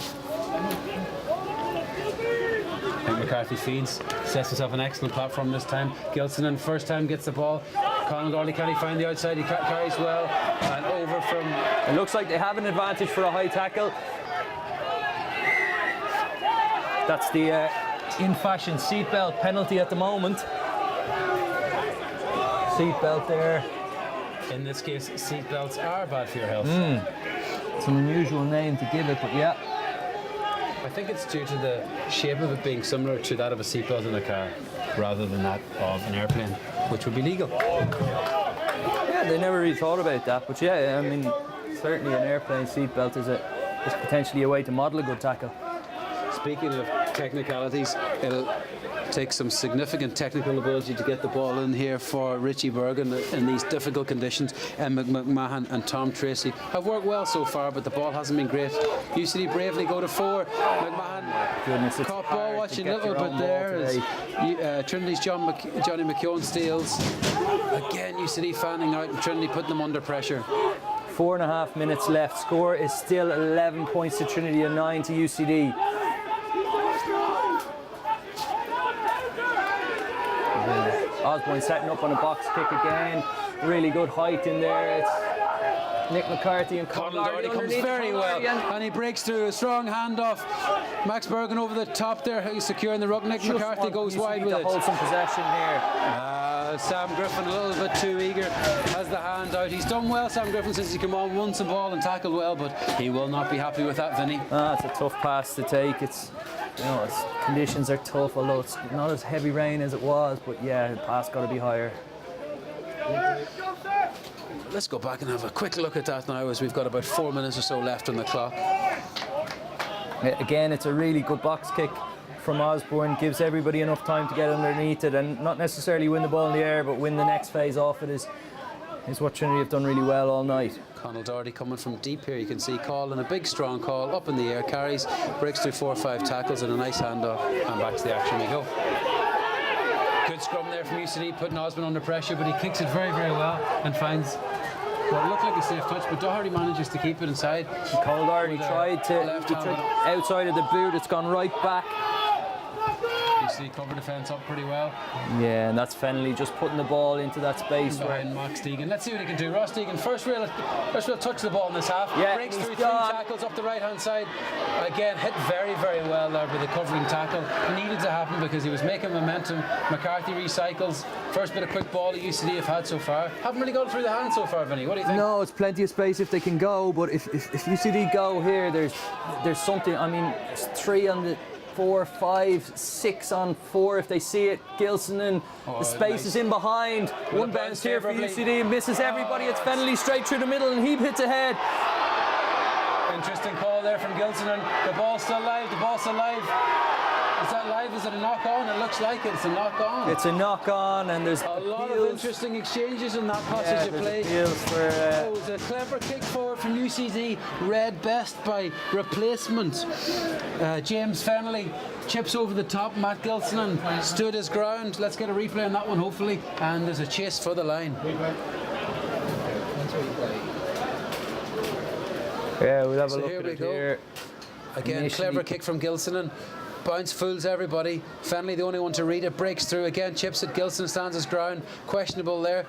McCarthy feeds, sets himself an excellent platform this time. Gilson, first time, gets the ball. Conor Gawley, can he find the outside? He carries well and over from... It looks like they have an advantage for a high tackle. That's the in-fashion seatbelt penalty at the moment. Seatbelt there. In this case, seatbelts are bad for your health. It's an unusual name to give it, but yeah. I think it's due to the shape of it being similar to that of a seatbelt in a car. rather than that of an airplane, which would be legal. Yeah, they never really thought about that, but yeah, I mean, certainly an airplane seatbelt is potentially a way to model a good tackle. Speaking of technicalities, it'll take some significant technical ability to get the ball in here for Richie Bergen in these difficult conditions. Emmet McMahon and Tom Tracy have worked well so far, but the ball hasn't been great. UCD bravely go to 4. McMahon Goodness, it's caught ball hard watching to a get little your bit own there ball as Trinity's Johnny McKeown steals. Again, UCD fanning out and Trinity putting them under pressure. 4.5 minutes left. Score is still 11 points to Trinity and 9 to UCD. Osborne setting up on a box kick again. Really good height in there. It's Nick McCarthy and Conal Doherty comes very well, and he breaks through a strong handoff. Max Bergen over the top there, he's securing the ruck. Nick McCarthy goes wide with to it. hold some possession here. Sam Griffin a little bit too eager, has the hand out. He's done well, Sam Griffin, since he came on, won some ball and tackled well, but he will not be happy with that, Vinny. It's a tough pass to take. Conditions are tough, although it's not as heavy rain as it was, but yeah, the pass got to be higher. Let's go back and have a quick look at that now, as we've got about 4 minutes or so left on the clock. Again, it's a really good box kick from Osborne, gives everybody enough time to get underneath it and not necessarily win the ball in the air, but win the next phase off it is what Trinity have done really well all night. Conal Doherty coming from deep here, you can see calling a big strong call up in the air, carries, breaks through 4 or 5 tackles and a nice handoff, and back to the action we go. Good scrum there from UCD, putting Osborne under pressure, but he kicks it very, very well and finds what looked like a safe touch, but Doherty manages to keep it inside. Conal Doherty tried outside of the boot, it's gone right back. UCD cover the fence up pretty well. Yeah, and that's Fennelly just putting the ball into that space. Behind Max Deegan. Let's see what he can do. Ross Deegan, first real touch the ball in this half. Yeah, breaks through 3 gone. tackles up the right hand side. Again, hit very, very well there with the covering tackle. It needed to happen because he was making momentum. McCarthy recycles. First bit of quick ball that UCD have had so far. Haven't really gone through the hand so far, Vinny. What do you think? No, it's plenty of space if they can go, but if UCD go here, there's something. I mean, it's 3 on the 4, 5, 6 on 4 if they see it. Gilson and the space is in behind. One bounce here for UCD, misses everybody. It's Fennelly straight through the middle and he hits ahead. Interesting call there from Gilson, and the ball's still live. The ball's still live. Is that live? Is it a knock on? It looks like it's a knock on. It's a knock on, and there's a lot of interesting exchanges in that passage of play. It was a clever kick forward from UCD, read best by replacement. James Fennelly chips over the top. Matt Gilson and stood his ground. Let's get a replay on that one, hopefully. And there's a chase for the line. Yeah, we'll have a look here at we it go. here. Again, clever kick from Gilson, and bounce fools everybody. Fennelly the only one to read it, breaks through again, chips it. Gilson stands his ground, questionable there.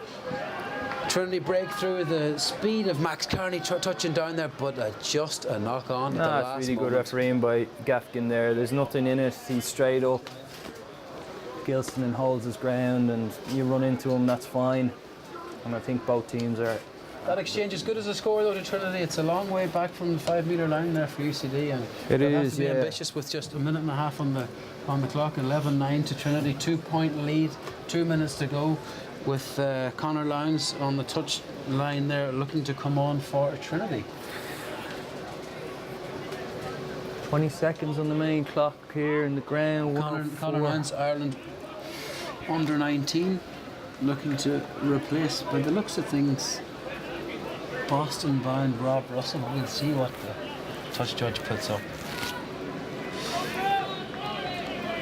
Trinity break through, the speed of Max Carney touching down there, but just a knock on at the last it's really moment. good refereeing by Gafkin there. There's nothing in it. He's straight up. Gilson and holds his ground, and you run into him, that's fine. And I think both teams are. That exchange is good as a score though to Trinity. It's a long way back from the 5 metre line there for UCD, and it they'll have is, to be yeah. ambitious with just a minute and a half on the clock. 11-9 to Trinity, 2-point lead, 2 minutes to go, with Conor Lowndes on the touch line there looking to come on for Trinity. 20 seconds on the main clock here in the ground. Conor Lowndes, Ireland under 19, looking to replace, by the looks of things, Boston bound Rob Russell. We'll see what the touch judge puts up.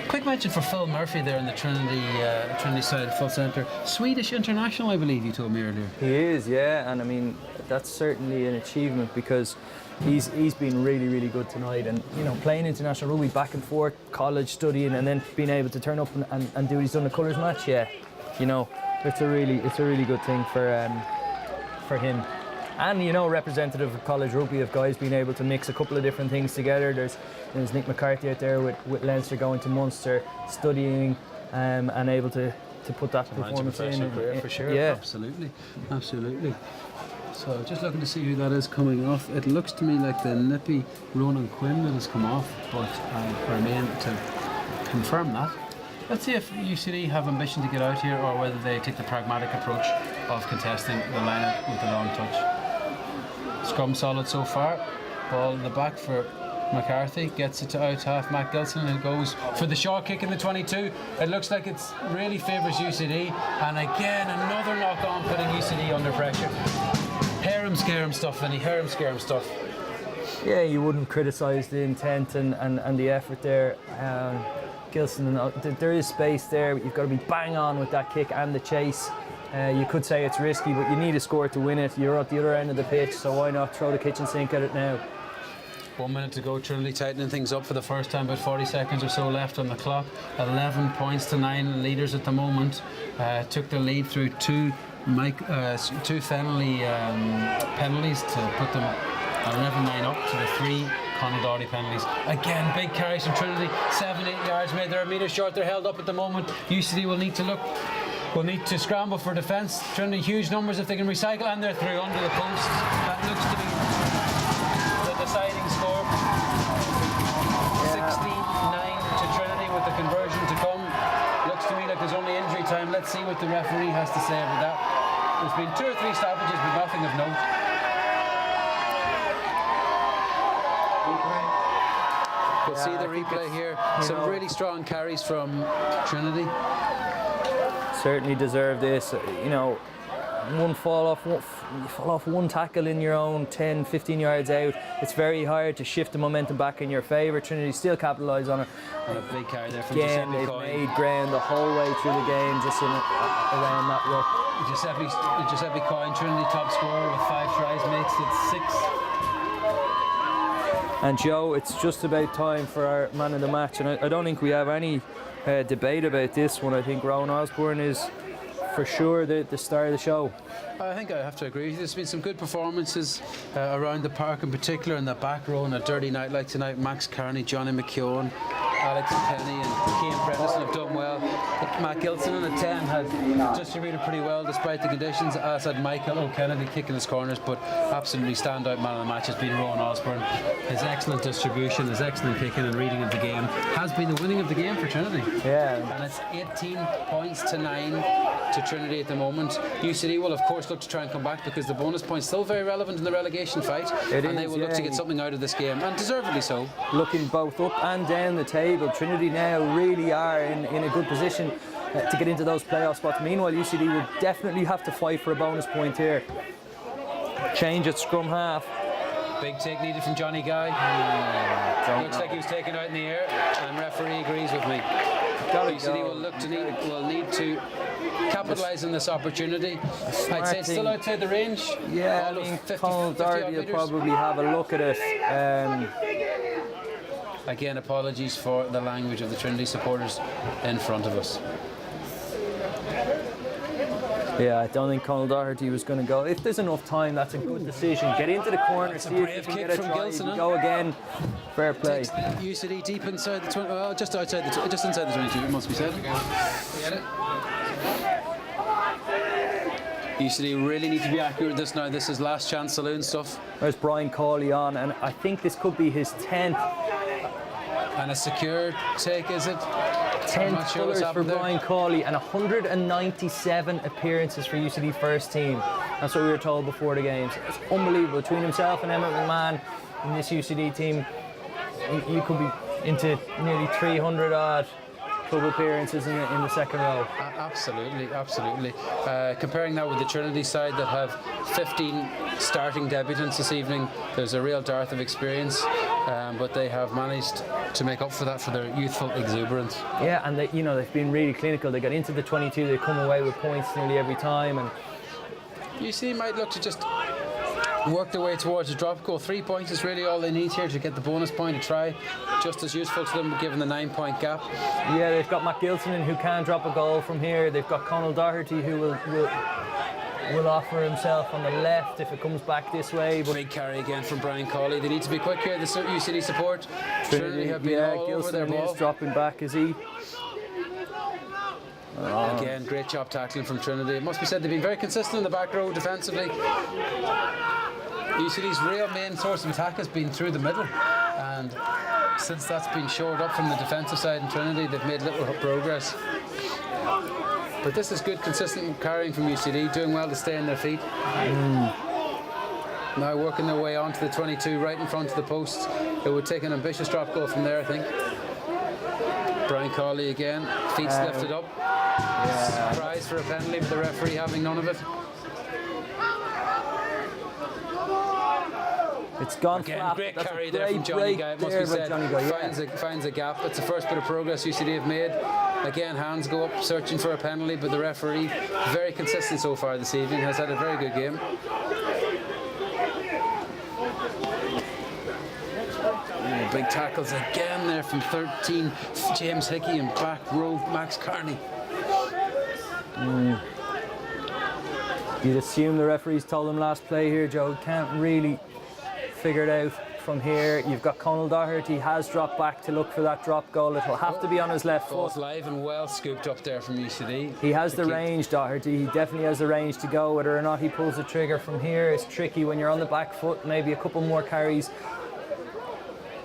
Quick mention for Phil Murphy there in the Trinity side, full centre. Swedish international, I believe you told me earlier. He is, yeah, and I mean that's certainly an achievement because he's been really, really good tonight, and you know, playing international rugby back and forth, college studying, and then being able to turn up and do what he's done the colours match. Yeah, you know, it's a really good thing for him. And you know, representative of college rugby, of guys being able to mix a couple of different things together. There's Nick McCarthy out there with Leinster going to Munster, studying, and able to put that performance in. Career for sure. Yeah, absolutely. So just looking to see who that is coming off. It looks to me like the nippy Ronan Quinn that has come off, but I remain to confirm that. Let's see if UCD have ambition to get out here or whether they take the pragmatic approach of contesting the line-out with the long touch. Scrum solid so far. Ball in the back for McCarthy, gets it to out half Matt Gilson, who goes for the short kick in the 22. It looks like it really favours UCD, and again another knock on, putting UCD under pressure. Harem-scarum stuff, Vinny, harem-scarum stuff. Yeah, you wouldn't criticise the intent and the effort there. Gilson, there is space there, but you've got to be bang on with that kick and the chase. You could say it's risky, but you need a score to win it. You're at the other end of the pitch, so why not throw the kitchen sink at it now? 1 minute to go, Trinity tightening things up for the first time, about 40 seconds or so left on the clock. 11 points to 9 leaders at the moment. Took the lead through two Fennelly penalties to put them 11-9 up to the 3 Conor Doherty penalties. Again, big carries from Trinity, 7-8 yards made. They're a metre short, they're held up at the moment. UCD will need to scramble for defence. Trinity huge numbers if they can recycle, and they're through under the post. That looks to be the deciding score. 16-9 to Trinity with the conversion to come. Looks to me like there's only injury time. Let's see what the referee has to say about that. There's been 2 or 3 stoppages, but nothing of note. We'll see the replay here. Some really strong carries from Trinity. Certainly deserve this. You know, you fall off one tackle in your own 10, 15 yards out. It's very hard to shift the momentum back in your favour. Trinity still capitalise on it. And a big carry there from Again, Giuseppe they've Coyne. made ground the whole way through the game, just around that ruck. Giuseppe Coyne, Trinity top scorer with 5 tries, makes it 6. And Joe, it's just about time for our man of the match, and I don't think we have any debate about this one. I think Rowan Osborne is for sure the star of the show. I think I have to agree. There's been some good performances around the park, in particular in the back row on a dirty night like tonight. Max Carney, Johnny McKeown, Alex Penny and Cian Bredesen have done well. Matt Gilson in the 10 has distributed pretty well despite the conditions, as had Michael O'Kennedy kicking his corners, but absolutely standout man of the match has been Rowan Osborne. His excellent distribution, his excellent kicking and reading of the game has been the winning of the game for Trinity. Yeah. And it's 18 points to 9 to Trinity at the moment. UCD will of course look to try and come back because the bonus point's still very relevant in the relegation fight, and they will look to get something out of this game, and deservedly so. Looking both up and down the table, Trinity now really are in a good position to get into those playoff spots. Meanwhile, UCD will definitely have to fight for a bonus point here. Change at scrum half. Big take needed from Johnny Guy. Looks like he was taken out in the air, and referee agrees with me. UCD will need to capitalise on this opportunity. I'd say it's still outside the range. Yeah, I mean, Conal Doherty will probably have a look at it. Again, apologies for the language of the Trinity supporters in front of us. Yeah, I don't think Conal Doherty was going to go. If there's enough time, that's a good decision. Get into the corner, see if you can get a try. Go again. Fair play. Takes UCD deep inside the 20, well, just inside the 22, it must be said. UCD really need to be accurate with this now. This is last chance saloon stuff. There's Brian Cawley on, and I think this could be his 10th. And a secure take, is it? 10 colours for Brian Cawley and 197 appearances for UCD first team. That's what we were told before the games. It's unbelievable. Between himself and Emmett McMahon in this UCD team, you could be into nearly 300 odd club appearances in the second row. Absolutely. Comparing that with the Trinity side that have 15 starting debutants this evening, there's a real dearth of experience, but they have managed to make up for that for their youthful exuberance. Yeah, and they've been really clinical. They got into the 22, they come away with points nearly every time. And UCD might look to just work their way towards a drop goal. 3 points is really all they need here to get the bonus point, to try. Just as useful to them given the 9-point gap. Yeah, they've got Matt Gilson in who can drop a goal from here. They've got Conal Doherty who will offer himself on the left if it comes back this way. But big carry again from Brian Cawley. They need to be quick here, the UCD support. Trinity have been all Gilson over their ball. is dropping back, is he? Again, great job tackling from Trinity. It must be said they've been very consistent in the back row defensively. UCD's real main source of attack has been through the middle, and since that's been shored up from the defensive side in Trinity, they've made little progress. But this is good, consistent carrying from UCD, doing well to stay on their feet. Now working their way onto the 22, right in front of the post. It would take an ambitious drop goal from there, I think. Brian Cawley again, feet lifted up. Prize for a penalty, but the referee having none of it. It's gone Again, flat. great That's carry a there from great Johnny break Guy, it must there be by said. Johnny Guy, yeah. Finds a gap. It's the first bit of progress UCD have made. Again, hands go up searching for a penalty, but the referee, very consistent so far this evening, has had a very good game. Big tackles again there from 13, James Hickey, and back row Max Carney. You'd assume the referees told him last play here, Joe. Can't really figure it out from here. You've got Conal Doherty, has dropped back to look for that drop goal. It'll have to be on his left foot. Both live and well scooped up there from UCD. He has the range, Doherty. He definitely has the range to go. Whether or not he pulls the trigger from here is tricky when you're on the back foot. Maybe a couple more carries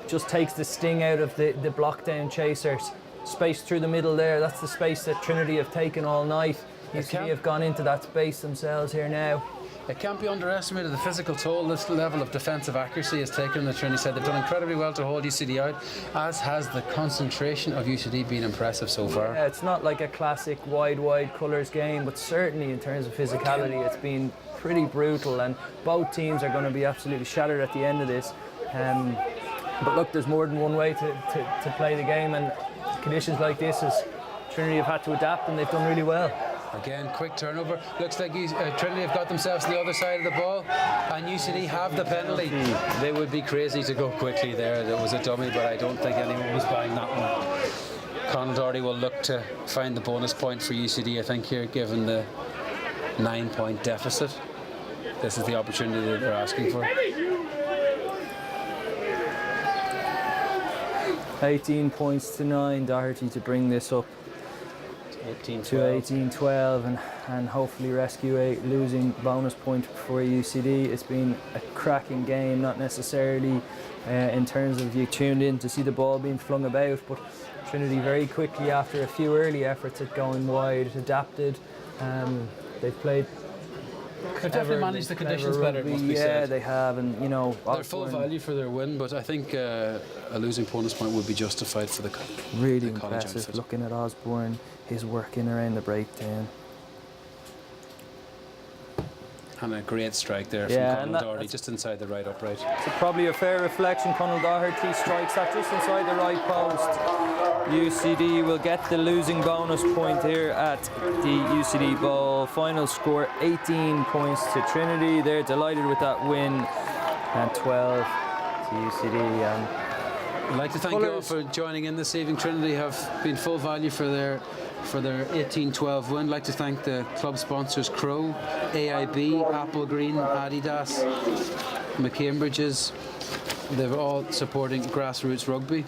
just takes the sting out of the block down chasers. Space through the middle there. That's the space that Trinity have taken all night. UCD have gone into that space themselves here now. It can't be underestimated the physical toll this level of defensive accuracy has taken on the Trinity side. They've done incredibly well to hold UCD out, as has the concentration of UCD been impressive so far. Yeah, it's not like a classic wide colours game, but certainly in terms of physicality, it's been pretty brutal, and both teams are going to be absolutely shattered at the end of this. But look, there's more than one way to play the game, and conditions like this, Trinity have had to adapt, and they've done really well. Again, quick turnover. Looks like Trinity have got themselves to the other side of the ball, and UCD have the penalty. They would be crazy to go quickly there. There was a dummy, but I don't think anyone was buying that one. Conal Doherty will look to find the bonus point for UCD, I think, here, given the 9-point deficit. This is the opportunity that they're asking for. 18 points to 9, Doherty to bring this up to 18-12 and hopefully rescue a losing bonus point for UCD. It's been a cracking game, not necessarily in terms of you tuned in to see the ball being flung about, but Trinity very quickly, after a few early efforts at going wide, adapted. They've played. They've definitely managed the conditions better, it must be said. Yeah, they have, and you know, they're full value for their win, but I think a losing bonus point would be justified for the really the college impressive. outfit. Looking at Osborne, his work in around the breakdown. And a great strike there from Conal Doherty, just inside the right upright. So probably a fair reflection. Conal Doherty strikes that just inside the right post. UCD will get the losing bonus point here at the UCD Bowl. Final score 18 points to Trinity. They're delighted with that win, and 12 to UCD. I'd like to thank you all for joining in this evening. Trinity have been full value for their 18-12 win. I'd like to thank the club sponsors Crow, AIB, Apple Green, Adidas, McCambridge's. They're all supporting grassroots rugby.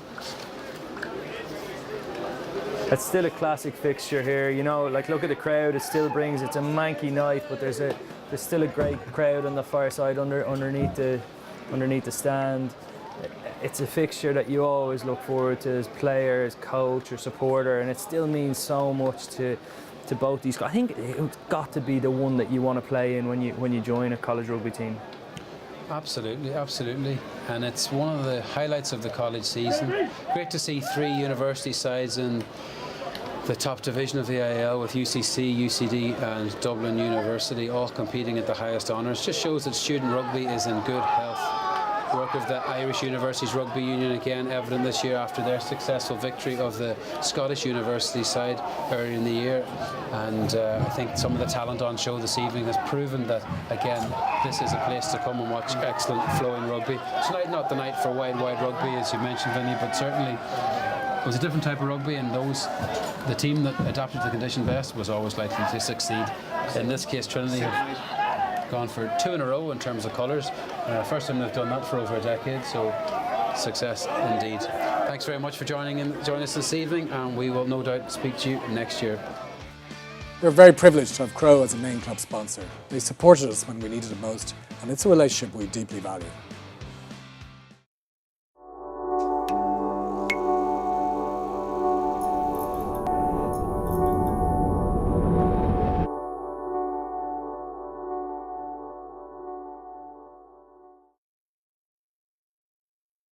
It's still a classic fixture here, you know, like look at the crowd, it still brings, it's a manky night, but there's still a great crowd on the far side underneath the stand. It's a fixture that you always look forward to as player, as coach or supporter, and it still means so much to both these guys. I think it's got to be the one that you want to play in when you join a college rugby team. Absolutely, absolutely. And it's one of the highlights of the college season. Great to see 3 university sides in the top division of the IAL with UCC, UCD and Dublin University all competing at the highest honours. Just shows that student rugby is in good health. Work of the Irish Universities Rugby Union again evident this year after their successful victory of the Scottish University side earlier in the year, and I think some of the talent on show this evening has proven that again this is a place to come and watch excellent flowing rugby. Tonight not the night for wide rugby as you mentioned, Vinny, but certainly it was a different type of rugby, and the team that adapted to the condition best was always likely to succeed. In this case Trinity have gone for 2 in a row in terms of colours. First time they've done that for over a decade, so success indeed. Thanks very much for joining us this evening, and we will no doubt speak to you next year. We're very privileged to have Crow as a main club sponsor. They supported us when we needed it most, and it's a relationship we deeply value.